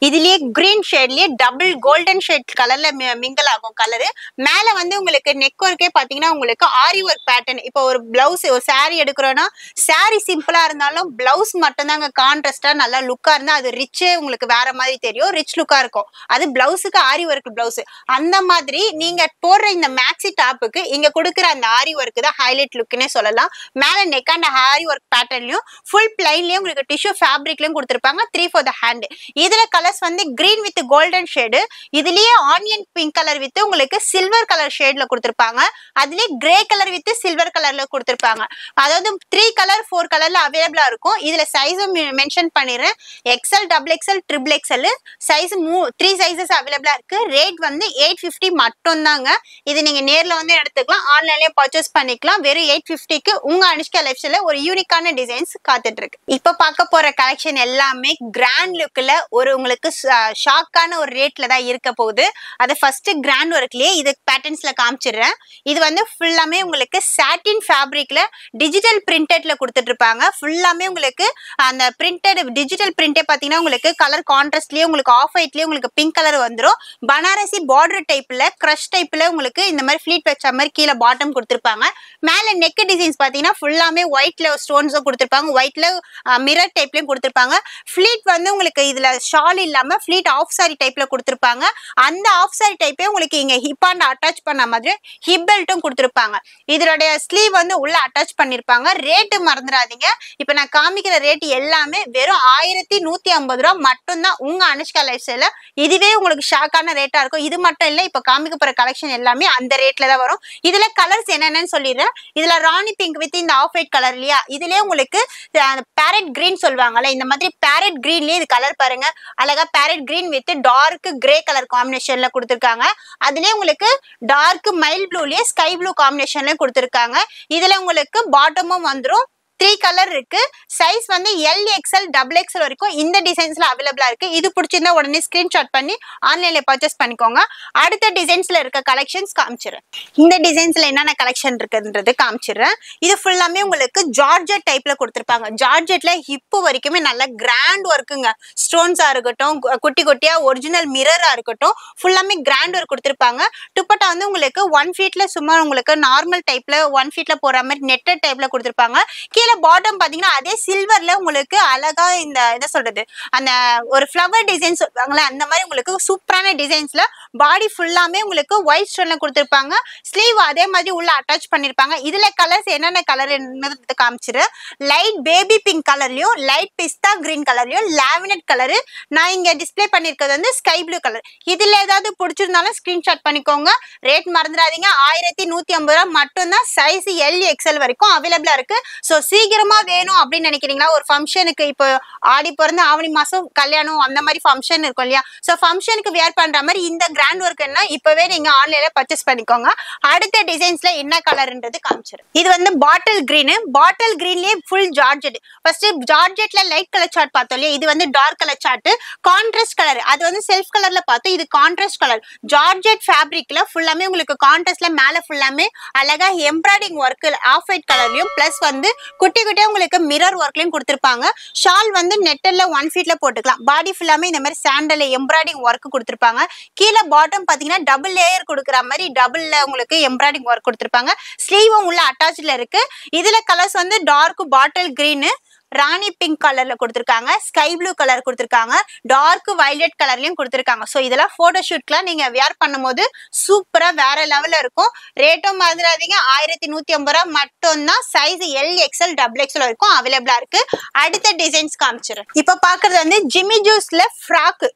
இதுலயே கிரீன் ஷேட்லயே டபுள் கோல்டன் ஷேட் கலர்ல மிங்கல் ஆகும் கலரு. மேல வந்து உங்களுக்கு நெக் ஒர்க்கே பாத்தீங்கன்னா உங்களுக்கு ஆரி ஒர்க் பேட்டர்ன். இப்போ ஒரு பிளவுஸ் ஒரு சாரி எடுக்கிறோம்னா சாரி சிம்பிளா இருந்தாலும் பிளவுஸ் மட்டும் தாங்க கான்ட்ராஸ்டா நல்லா லுக்கா இருந்தா அது ரிச்சே உங்களுக்கு வேற மாதிரி தெரியும், ரிச் லுக்கா இருக்கும். அது பிளவுஸுக்கு ஆரி ஒர்க் பிளவுஸ். அந்த மாதிரி நீங்க போடுற இந்த மேக்ஸி டாப்புக்கு இங்க கொடுக்குற அந்த ஆரி ஒர்க் தான் ஹைலைட் லுக்னே சொல்லலாம். மேல நெக் அண்ட் ஆரி ஒர்க் பேட்டர்ன்லயும் ஃபுல் பிளைன்லயும் உங்களுக்கு டிஷ்யூ ஃபேப்ரிக்லயும் கொடுத்திருப்பாங்க. 3/4 ஹேண்ட். இதுல கலர்ஸ் வந்து கிரீன் வித் கோல்டன் ஷேடு, இதுலயே ஆனியன் பிங்க் கலர் வித் உங்களுக்கு சில்வர் கலர் ஷேட்ல கொடுத்திருப்பாங்க. அதுலயே கிரே கலர் வித் சில்வர் கலர்ல கொடுத்திருப்பாங்க. அதாவது 3 கலர் 4 கலர்ல அவைலபிளா இருக்கும். இதுல சைஸும் மென்ஷன் பண்ணிடுறேன். XL, XXL, XXL size 3 sizes அவைலபிளா இருக்கு. ரேட் வந்து 850 மட்டும் தாங்க. இது நீங்க நேர்ல வந்து எடுத்துக்கலாம், ஆன்லைன்லயே பர்ச்சேஸ் பண்ணிக்கலாம். வெறும் 850க்கு உங்க அனுஷ்கா லைஃப் ஸ்டைல்ல ஒரு யூனிக்கான டிசைன்ஸ் காத்துட்டு இருக்கு. இப்ப பார்க்க போற கலெக்ஷன் எல்லாமே கிராண்ட் லுக்ல ஒரு உங்களுக்கு ஷாக்கான ஒரு ரேட்ல தான் இருக்க போகுது. அது ஃபர்ஸ்ட் கிராண்ட் ஒர்க்லயே இது பேட்டர்ன்ஸ்ல காமிச்சிடுறேன். இது வந்து ஃபுல்லாமே உங்களுக்கு சாட்டின் ஃபேப்ரிக்ல டிஜிட்டல் பிரிண்டட்ல கொடுத்துட்டு இருப்பாங்க. ஃபுல்லாமே உங்களுக்கு அந்த பிரிண்டட் டிஜிட்டல் பிரிண்டே பாத்தீங்கன்னா உங்களுக்கு கலர் கான்ட்ராஸ்ட்லயே உங்களுக்கு ஆஃப் ஒயிட்லயே உங்களுக்கு பிங்க் கலர் வந்துடும். பனாரசி பார்டர் டைப்ல கிரஷ் டைப்ல உங்களுக்கு இந்த மாதிரி ஃபிளீட் வச்ச மாதிரி கீழே பாட்டம் கொடுத்திருப்பாங்க. மேல நெக் டிசைன்ஸ் பாத்தீங்கன்னா ஃபுல்லாமே ஒயிட்ல ஸ்டோன்ஸும் கொடுத்திருப்பாங்க. ஒயிட்ல மிரர் டைப்லயும் கொடுத்திருப்பாங்க. ஃபிளீட் வந்து உங்களுக்கு இதுல ஷால் இல்லாம ஃபிளீட் ஆஃப் சாரி டைப்ல கொடுத்திருப்பாங்க. அந்த ஆஃப் சாரி டைப்பே உங்களுக்கு இங்க ஹிப்பாண்ட அட்டாச் பண்ண மாதிரி ஹிப் பெல்ட்டும் கொடுத்திருப்பாங்க. இதோடைய ஸ்லீவ் வந்து உள்ள அட்டாச் பண்ணிருப்பாங்க. ரேட்டு மறந்துடாதீங்க. இப்ப நான் காமிக்கிற ரேட் எல்லாமே வெறும் 1150 ரூபா மட்டும் தான் உங்க அனுஷ்கா லைஃப் ஸ்டைல்ல. இதுவே உங்களுக்கு ஷாக்கான ரேட்டா இருக்கும். இது மட்டும் இல்ல, இப்ப காமிக்க போற கலெக்ஷன் எல்லாமே அந்த ரேட்ல தான் வரும். இதுல கலர்ஸ் என்னென்னு சொல்லிடுறேன். இதுல ராணி பிங்க் வித் இந்த ஆஃப் ஒயிட் கலர் இல்லையா, இதுலயே உங்களுக்கு பேரட் கிரீன் சொல்லுவாங்கல்ல, இந்த மாதிரி பேரட் கிரீன்லயே இது கலர் பாருங்க, அழகா parrot green with dark grey colour காம்பினேஷன்ல கொடுத்திருக்காங்க. அதுலயே உங்களுக்கு டார்க் மைல் ப்ளூலயே ஸ்கை ப்ளூ காம்பினேஷன்ல கொடுத்திருக்காங்க. இதுல உங்களுக்கு பாட்டமும் வந்துரும், 3 கலர் இருக்கு. சைஸ் வந்து LXL XXL வரைக்கும் இந்த டிசைன்ஸ்ல அவைலபிளா இருக்கு. இது பிடிச்சிருந்தா உடனே ஸ்கிரீன்ஷாட் பண்ணி ஆன்லைன்ல பர்ச்சேஸ் பண்ணிக்கோங்க. அடுத்த டிசைன்ஸ்ல இருக்க கலெக்ஷன்ஸ் காமிச்சிடுறேன். இந்த டிசைன்ஸ்ல என்னென்ன கலெக்ஷன் இருக்குன்றது காமிச்சிடுறேன். இது ஃபுல்லாமே உங்களுக்கு ஜார்ஜெட் டைப்ல கொடுத்துருப்பாங்க. ஜார்ஜெட்ல ஹிப்பு வரைக்குமே நல்ல கிராண்ட் ஒர்க்குங்க. ஸ்டோன்ஸா இருக்கட்டும், குட்டி குட்டியா ஒரிஜினல் மிரரா இருக்கட்டும், ஃபுல்லாமே கிராண்ட் ஒர்க் கொடுத்துருப்பாங்க. துப்பட்டா வந்து உங்களுக்கு 1 ஃபீட்ல சும்மா உங்களுக்கு நார்மல் டைப்ல 1 ஃபீட்ல போற மாதிரி நெட்டட் டைப்ல கொடுத்துருப்பாங்க. கீழே பாட்டம் பாத்தீங்கன்னா அதே சில்வர்ல உங்களுக்கு அழகா இந்த என்ன சொல்றது அந்த ஒரு ஃப்ளவர் டிசைன் சொல்லுவாங்களே அந்த மாதிரி உங்களுக்கு சூப்பரான டிசைன்ஸ்ல பாடி ஃபுல்லாமே உங்களுக்கு ஒயிட் ஸ்டோன்ல கொடுத்துருப்பாங்க. ஸ்லீவ் அதே மாதிரி உள்ள அட்டாச் பண்ணிருப்பாங்க. இதுல கலர்ஸ் என்னென்ன கலர் காமிச்சிரு. லைட் பேபி பிங்க் கலர்லயும், லைட் பிஸ்தா கிரீன் கலர்லயும், லாவெண்டர் கலரு. நான் இங்க டிஸ்பிளே பண்ணிருக்கிறது வந்து ஸ்கை ப்ளூ கலர். இதுல ஏதாவது பிடிச்சிருந்தாலும் ஸ்கிரீன்ஷாட் பண்ணிக்கோங்க. ரேட் மறந்துடாதீங்க. 1150 ரூபாய் மட்டும் தான். சைஸ் LXL வரைக்கும் அவைலபிளா இருக்கு. சோ சீக்கிரமா வேணும் அப்படின்னு நினைக்கிறீங்களா, ஒரு ஃபங்க்ஷனுக்கு இப்போ ஆடி பிறந்த ஆவணி மாசம் கல்யாணம் அந்த மாதிரி ஃபங்க்ஷன் இருக்கும் இல்லையா, சோ ஃபங்க்ஷனுக்கு வேர் பண்ற மாதிரி இந்த கிராண்ட் ஒர்க் என்ன இப்பவே நீங்க ஆன்லைன்ல பர்ச்சேஸ் பண்ணிக்கோங்க. அடுத்த டிசைன்ஸ்ல என்ன கலர்ன்றது காமிச்சிரு. இது வந்து பாட்டில் கிரீன். பாட்டில் கிரீன்லயே ஃபுல் ஜார்ஜெட். ஃபர்ஸ்ட் ஜார்ஜெட்ல லைட் கலர் சார்ட் பார்த்தோம் இல்லையா, இது வந்து dark colour chart. Contrast colour அது வந்து செல்ஃப் கலர்ல பார்த்தோம், இது கான்ட்ராஸ்ட் கலர். ஜார்ஜெட் ஃபேப்ரிக்ல ஃபுல்லாமே உங்களுக்கு கான்ட்ராஸ்ட்ல மேல ஃபுல்லாமே அழகா எம்ப்ராய்டிங் ஒர்க் ஆஃப் ஒயிட் கலர்லயும் பிளஸ் வந்து குட்டி குட்டியா உங்களுக்கு மிரர் ஒர்க்லயும் கொடுத்துருப்பாங்க. ஷால் வந்து நெட்டல்ல 1 ஃபீட்ல போட்டுக்கலாம். பாடி ஃபுல்லாமே இந்த மாதிரி சாண்டல் எம்ப்ராய்டிங் ஒர்க் கொடுத்துருப்பாங்க. கீழே பாட்டம் பாத்தீங்கன்னா டபுள் லேயர் கொடுக்குற மாதிரி டபுள்ல உங்களுக்கு எம்ப்ராய்டிங் ஒர்க் கொடுத்துருப்பாங்க. ஸ்லீவும் உள்ள அட்டாச்ல இருக்கு. இதுல கலர்ஸ் வந்து டார்க் பாட்டில் கிரீன், ராணி பிங்க் கலர்ல கொடுத்துருக்காங்க, ஸ்கை ப்ளூ கலர் கொடுத்துருக்காங்க, டார்க் வயலட் கலர்லயும் கொடுத்துருக்காங்க. ஸோ இதெல்லாம் போட்டோ ஷூட்லாம் நீங்க வேர் பண்ணும்போது சூப்பரா வேற லெவல்ல இருக்கும். ரேட்டும் மறந்துடாதீங்க, 1150 ரூபாய் மட்டும் தான். சைஸ் LXL XXL வரைக்கும் அவைலபிளா இருக்கு. அடுத்த டிசைன்ஸ் காமிச்சிடுறேன். இப்ப பாக்குறது வந்து ஜிம்மி ஜூஸ்ல ஃப்ராக்.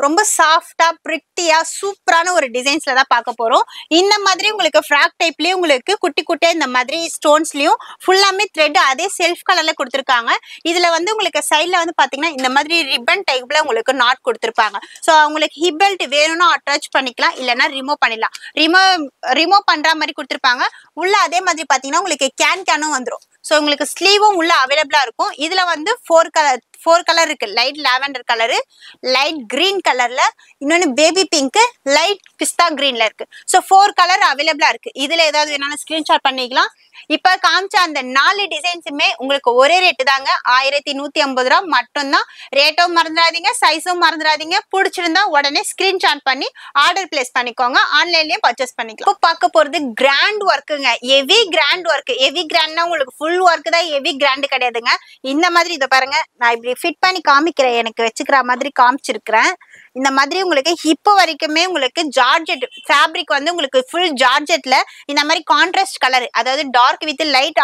ரொம்ப சாஃப்டா பிரிட்டியா சூப்பரான ஒரு டிசைன்ஸ்ல தான் பார்க்க போறோம். இந்த மாதிரி உங்களுக்கு ஃப்ராக் டைப்லயும் உங்களுக்கு குட்டி குட்டியா இந்த மாதிரி ஸ்டோன்ஸ்லயும் ஃபுல்லாமே த்ரெட் அதே செல்ஃப் கலர்ல கொடுத்துருக்காங்க. இதுல வந்து உங்களுக்கு சைட்ல வந்து பாத்தீங்கன்னா இந்த மாதிரி ரிப்பன் டைப்ல உங்களுக்கு நாட் கொடுத்துருப்பாங்க. ஸோ உங்களுக்கு ஹிப் பெல்ட் வேணும்னா அட்டாச் பண்ணிக்கலாம், இல்லைன்னா ரிமூவ் பண்ணிடலாம். ரிமூவ் பண்ற மாதிரி கொடுத்துருப்பாங்க. உள்ள அதே மாதிரி பாத்தீங்கன்னா உங்களுக்கு கேனும் வந்துடும். ஸோ உங்களுக்கு ஸ்லீவும் உள்ள அவைலபிளா இருக்கும். இதுல வந்து 4 கலர் இருக்கு. Light lavender colour, light green கலர்ல, இன்னொன்னு பேபி பிங்க், லைட் பிஸ்தா கிரீன்ல இருக்கு. ஸோ 4 கலர் அவைலபிளா இருக்கு. இதுல ஏதாவது வேணாலும் ஸ்கிரீன்ஷாட் பண்ணிக்கலாம். இப்ப காமிச்ச அந்த 4 டிசைன்ஸுமே உங்களுக்கு ஒரே ரேட்டு தாங்க, 1150 ரூபாய் மட்டும் தான். ரேட்டும் மறந்துடாதீங்க, சைஸும் மறந்துடாதீங்க. பிடிச்சிருந்தா உடனே ஸ்கிரீன்ஷாட் பண்ணி ஆர்டர் பிளேஸ் பண்ணிக்கோங்க. ஆன்லைன்லயே பர்ச்சேஸ் பண்ணிக்கலாம். இப்போ பார்க்க போறது கிராண்ட் ஒர்க்குங்க. Heavy grand work. ஹெவி கிராண்ட்னா உங்களுக்கு ஃபுல் ஒர்க் தான், ஹெவி கிராண்ட் கிடையாதுங்க. இந்த மாதிரி இதை பாருங்க, நான் இப்படி ஃபிட் பண்ணி காமிக்கிறேன், எனக்கு வச்சுக்கிற மாதிரி காமிச்சிருக்கிறேன். இந்த மாதிரி உங்களுக்கு ஹிப் வரைக்குமே உங்களுக்கு ஜார்ஜெட் ஃபேப்ரிக் வந்து உங்களுக்கு ஃபுல் ஜார்ஜெட்ல இந்த மாதிரி கான்ட்ராஸ்ட் கலர், அதாவது டார்க் வித் லைட்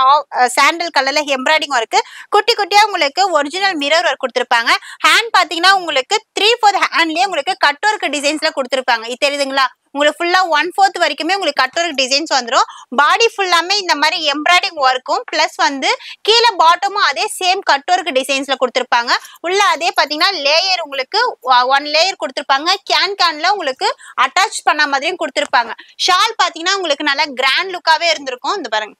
சாண்டல் கலர்ல எம்ப்ராய்டிங் ஒர்க், குட்டி குட்டியா உங்களுக்கு ஒரிஜினல் மிரர் ஒர்க் கொடுத்துருப்பாங்க. ஹேண்ட் பாத்தீங்கன்னா உங்களுக்கு 3/4 ஹேண்ட்லயே உங்களுக்கு கட் ஒர்க் டிசைன்ஸ்ல கொடுத்துருப்பாங்க. இது தெரியுதுங்களா, உங்களுக்கு ஃபுல்லா 1/4 வரைக்குமே உங்களுக்கு கட் ஒர்க் டிசைன்ஸ் வந்துடும். பாடி ஃபுல்லாமே இந்த மாதிரி எம்ப்ராய்டிங் ஒர்க்கும் பிளஸ் வந்து கீழே பாட்டமும் அதே சேம் கட் ஒர்க் டிசைன்ஸ்ல கொடுத்துருப்பாங்க. உள்ள அதே பாத்தீங்கன்னா லேயர் உங்களுக்கு 1 லேயர் கொடுத்துருப்பாங்க. கேன்ல உங்களுக்கு அட்டாச் பண்ண மாதிரியும் கொடுத்துருப்பாங்க. ஷால் பாத்தீங்கன்னா உங்களுக்கு நல்லா கிராண்ட் லுக்காவே இருந்திருக்கும். இந்த பாருங்க,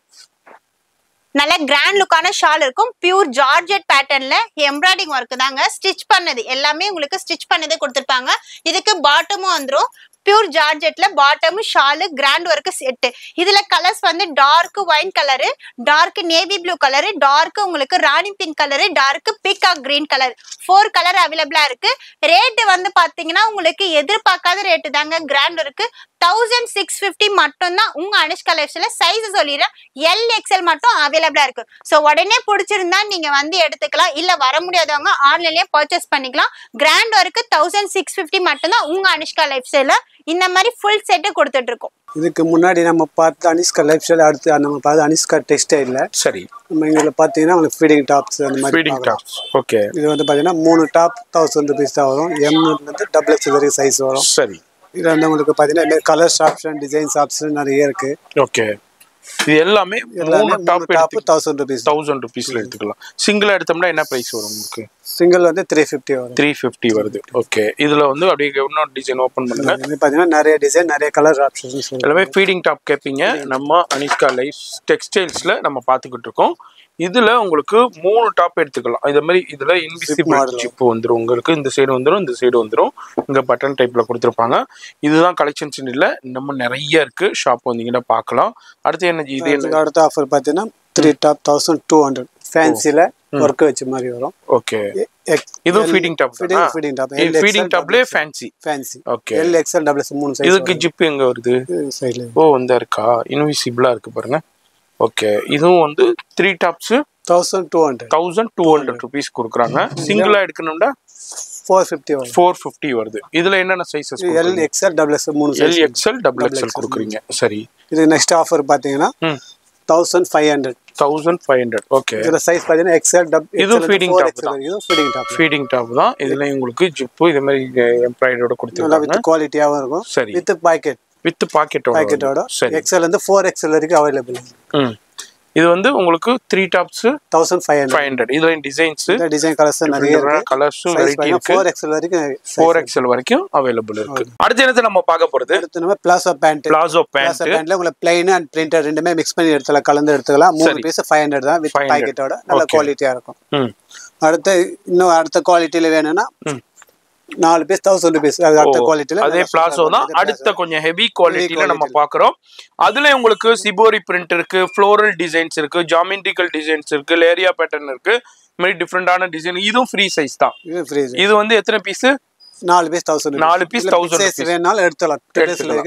நல்ல கிராண்ட் லுக்கான ஷால் இருக்கும். பியூர் ஜார்ஜெட் பேட்டர்ன்ல எம்ப்ராய்டிங் ஒர்க் தாங்க. ஸ்டிச் பண்ணது எல்லாமே உங்களுக்கு ஸ்டிச் பண்ணதே கொடுத்துருப்பாங்க. இதுக்கு பாட்டமும் வந்துடும். பியூர் ஜார்ஜெட்ல bottom shawl grand work set. இதுல கலர்ஸ் வந்து dark wine colour, dark navy blue colour, dark உங்களுக்கு ராணி pink colour, dark peacock green colour, 4 colour அவைலபிளா இருக்கு. ரேட்டு வந்து பாத்தீங்கன்னா உங்களுக்கு எதிர்பார்க்காத ரேட்டு தாங்க. கிராண்ட் ஒர்க் 1650 மட்டும் தான். உங்க அனுஷ்கா லைஃப்ஸ்ல சைஸ் சொல்லிடுறேன், LXL மட்டும் அவைலபிளா இருக்கு. ஸோ உடனே பிடிச்சிருந்தா நீங்க வந்து எடுத்துக்கலாம், இல்ல வர முடியாதவங்க ஆன்லைன்லயே பர்ச்சேஸ் பண்ணிக்கலாம். கிராண்ட் ஒர்க் 1650 மட்டும் தான். உங்க அனுஷ்கா லைஃப்ஸ்ல இந்த மாதிரி ஃபுல் செட்டு கொடுத்துட்டு இருக்கோம். இதுக்கு முன்னாடி நம்ம பார்த்து அனிஷ்கா லைஃப் ஸ்டைல், அடுத்து நம்ம பார்த்து அனிஷ்கா டெக்ஸ்டைல்ல. சரி, நம்ம இதில் பார்த்தீங்கன்னா உங்களுக்கு ஃபீடிங் டாப்ஸ் அந்த மாதிரி ஃபீடிங் டாப்ஸ். ஓகே, இது வந்து பார்த்தீங்கன்னா 3 டாப் 1000 rupees தான் வரும். M-லேருந்து XXL வரைக்கும் சைஸ் வரும். சரி, இதில் வந்து உங்களுக்கு பார்த்தீங்கன்னா கலர்ஸ் ஆப்ஷன், டிசைன்ஸ் ஆப்ஷன் நிறைய இருக்கு. ஓகே, இது எல்லாமே 3 டாப் 1000 rupees. 1000 rupeesல எடுத்துக்கலாம். சிங்கிளா எடுத்தோம்னா என்ன பிரைஸ் வரும் உங்களுக்கு? சிங்கிள் வந்து 350 வரும். 350 வருது. ஓகே, இதுல வந்து அப்படியே இன்னொரு டிசைன் ஓபன் பண்ணுங்க. இது பார்த்தீங்கன்னா நிறைய டிசைன், நிறைய கலர் ஆப்ஷன்ஸ். எல்லாமே ஃபீடிங் டாப் கேட்பீங்க. நம்ம அனிஷ்கா லைஃப் டெக்ஸ்டைல்ஸ்ல நம்ம பார்த்துக்கிட்டு இருக்கோம். இதுல உங்களுக்கு 3 டாப் எடுத்துக்கலாம். இதே மாதிரி இதுல இன்விசிபிள் ஜிப் வந்துரும். உங்களுக்கு இந்த சைடு வந்துரும், இந்த சைடு வந்துரும். இங்க பட்டன் டைப்ல கொடுத்துருப்பாங்க. இதுதான் கலெக்ஷன்ஸ் இல்ல, நம்ம நிறைய இருக்கு. ஷாப் வந்தீங்கன்னா பார்க்கலாம். அடுத்து என்ன இது என்ன அடுத்த ஆஃபர் பார்த்தீங்கன்னா 3 டாப் 1200 ஃபேன்சில ஒர்க் வச்ச மாதிரி வரும். ஓகே, இது ஃபீடிங் டாப் தான். ஃபீடிங் டாப் ஃபீடிங் டாப்லயே fancy. Okay, L XL double X 3 size. இதுக்கு ஜிப் எங்க வருது? சைடுல. ஓ, இந்த இருக்கா, இன்விசிபிளா இருக்கு பாருங்க. ஓகே, இதுவும் வந்து 3 டாப்ஸ் 1200 rupees கொடுக்குறாங்க. சிங்கிளா எடுக்கணும்னா 450 வருது. இதுல என்னென்ன sizes? L XL double X 3 size. L XL double XL கொடுக்குறீங்க. சரி, இது நெக்ஸ்ட் ஆஃபர் பாத்தீங்கன்னா 1500. ஓகே, இதுல சைஸ் பாத்தீங்கன்னா எக்ஸ்எல் டபுள். இது ஃபீடிங் டாப் தான். இது ஃபீடிங் டாப் தான். இதுல உங்களுக்கு ஜிப் இதே மாதிரி எம்ப்ராய்டரோட கொடுத்திருக்காங்க. வித் குவாலிட்டியாவும் இருக்கும். சரி, வித் பாக்கெட்டோட. சரி, எக்ஸ்எல் இருந்து 4XL வரைக்கும் அவைலபிள். இது வந்து உங்களுக்கு 3 டாப்ஸ் 1500. இதுல டிசைன்ஸ், டிசைன் கலர்ஸ் நிறைய இருக்கு. கலர்ஸும் வெரைட்டி இருக்கு. 4XL வரைக்கும் அவைலபிள் இருக்கு. அடுத்து என்ன நம்ம பார்க்க போறது? அடுத்து நம்ம பிளாசோ பேண்ட். பேண்ட்ல உங்களுக்கு பிளைன் அண்ட் பிரிண்டட் ரெண்டுமே மிக்ஸ் பண்ணி எடுத்துக்கலாம், கலந்து எடுத்துக்கலாம். 3 பீஸ் 500 தான் வித் பாக்கெட்டோட. நல்ல குவாலிட்டியா இருக்கும். அடுத்த குவாலிட்டில வேணும்னா 4 பீஸ் 1000 rupees. அடுத்த குவாலிட்டில அதே பிளாசோ தான். அடுத்த கொஞ்சம் ஹெவி குவாலிட்டில நம்ம பாக்குறோம். அதுல உங்களுக்கு சிபோரி பிரிண்ட் இருக்கு, ஃப்ளோரல் டிசைன்ஸ் இருக்கு, ஜாமெட்ரிக்கல் டிசைன்ஸ் இருக்கு, லேரியா பேட்டர்ன் இருக்கு. இந்த மாதிரி டிஃபரெண்டான டிசைன். இதுவும் ஃப்ரீ சைஸ் தான். இது வந்து எத்தனை பீஸ்? 4 பீஸ் 1000. 4 பீஸ் 1000 சைஸ் வேணாலும் எடுத்துக்கலாம்.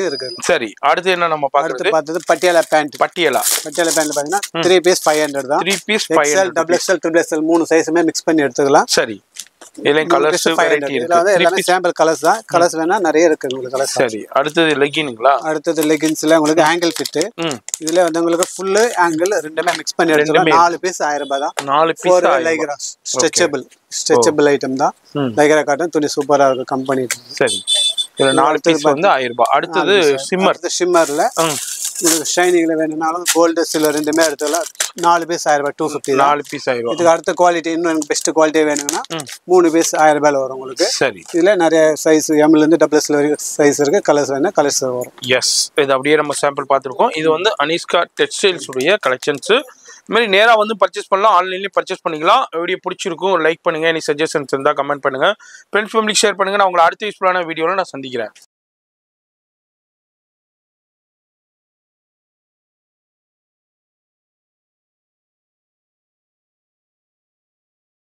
இருக்கு. சரி, அடுத்து என்ன நம்ம பார்த்தது பட்டியாலா பேண்ட். பட்டியாலா பேண்ட்ல பாத்தீங்கன்னா 3 பீஸ் 500 தான். 3 piece 500. Double XL triple XL 3 சைஸுமே மிக்ஸ் பண்ணி எடுத்துக்கலாம். சரி, இதுல கலர்ஸ் வெரைட்டி இருக்கு. எல்லாமே சாம்பிள் கலர்ஸ் தான். கலர்ஸ் வேணா நிறைய இருக்கு உங்களுக்கு கலர்ஸ். சரி, அடுத்து லெகின்ங்களா? அடுத்து லெகின்ஸ்ல உங்களுக்கு ஆங்கிள் ஃபிட். இதுல வந்து உங்களுக்கு ஃபுல் ஆங்கிள் ரெண்டுமே மிக்ஸ் பண்ணி எடுத்துக்கலாம். 4 பீஸ் 1000 ரூபாய் தான். 4 பீஸ் லைக்ரா ஸ்ட்ரெச்சபிள் ஐட்டம் தான். லைக்ரா காட்டன் துணி சூப்பரா இருக்கு கம்பெனி. சரி, இதுல 4 பீஸ் வந்து 1000 ரூபாய். அடுத்து ஷிம்மர்ல உங்களுக்கு ஷைனிங்ல வேணும்னாலும் கோல்டு சில்வர் ரெண்டுமே எடுத்துக்கலாம். 4 பீஸ் 1000 ரூபாய் 250. 4 பீஸ் 1000. இதுக்கு அடுத்த குவாலிட்டி இன்னும் எனக்கு பெஸ்ட் குவாலிட்டி வேணும்னா 3 பீஸ் 1000 ரூபாயில வரும் உங்களுக்கு. சரி, இதுல நிறைய சைஸ் எம்ல இருந்து டபுள் எக்ஸ்எல் வரைக்கும் சைஸ் இருக்கு. கலர்ஸ் வேணா கலர்ஸ் வரும். எஸ், இது அப்படியே நம்ம சாம்பிள் பார்த்துருக்கோம். இது வந்து அனிஷ்கா டெக்ஸ்டைல்ஸ் உடைய கலெக்ஷன்ஸ். இது மாதிரி நேராக வந்து பர்ச்சேஸ் பண்ணலாம், ஆன்லைன்லேயும் பர்ச்சேஸ் பண்ணிக்கலாம். வீடியோ பிடிச்சிருக்கும், லைக் பண்ணுங்க. எனி சஜஷன்ஸ் இருந்தால் கமெண்ட் பண்ணுங்க. ஃப்ரெண்ட்ஸ் ஃபேமிலிக்கு ஷேர் பண்ணுங்க. நான் உங்களை அடுத்த யூஸ்ஃபுல்லான வீடியோவில் நான் சந்திக்கிறேன்.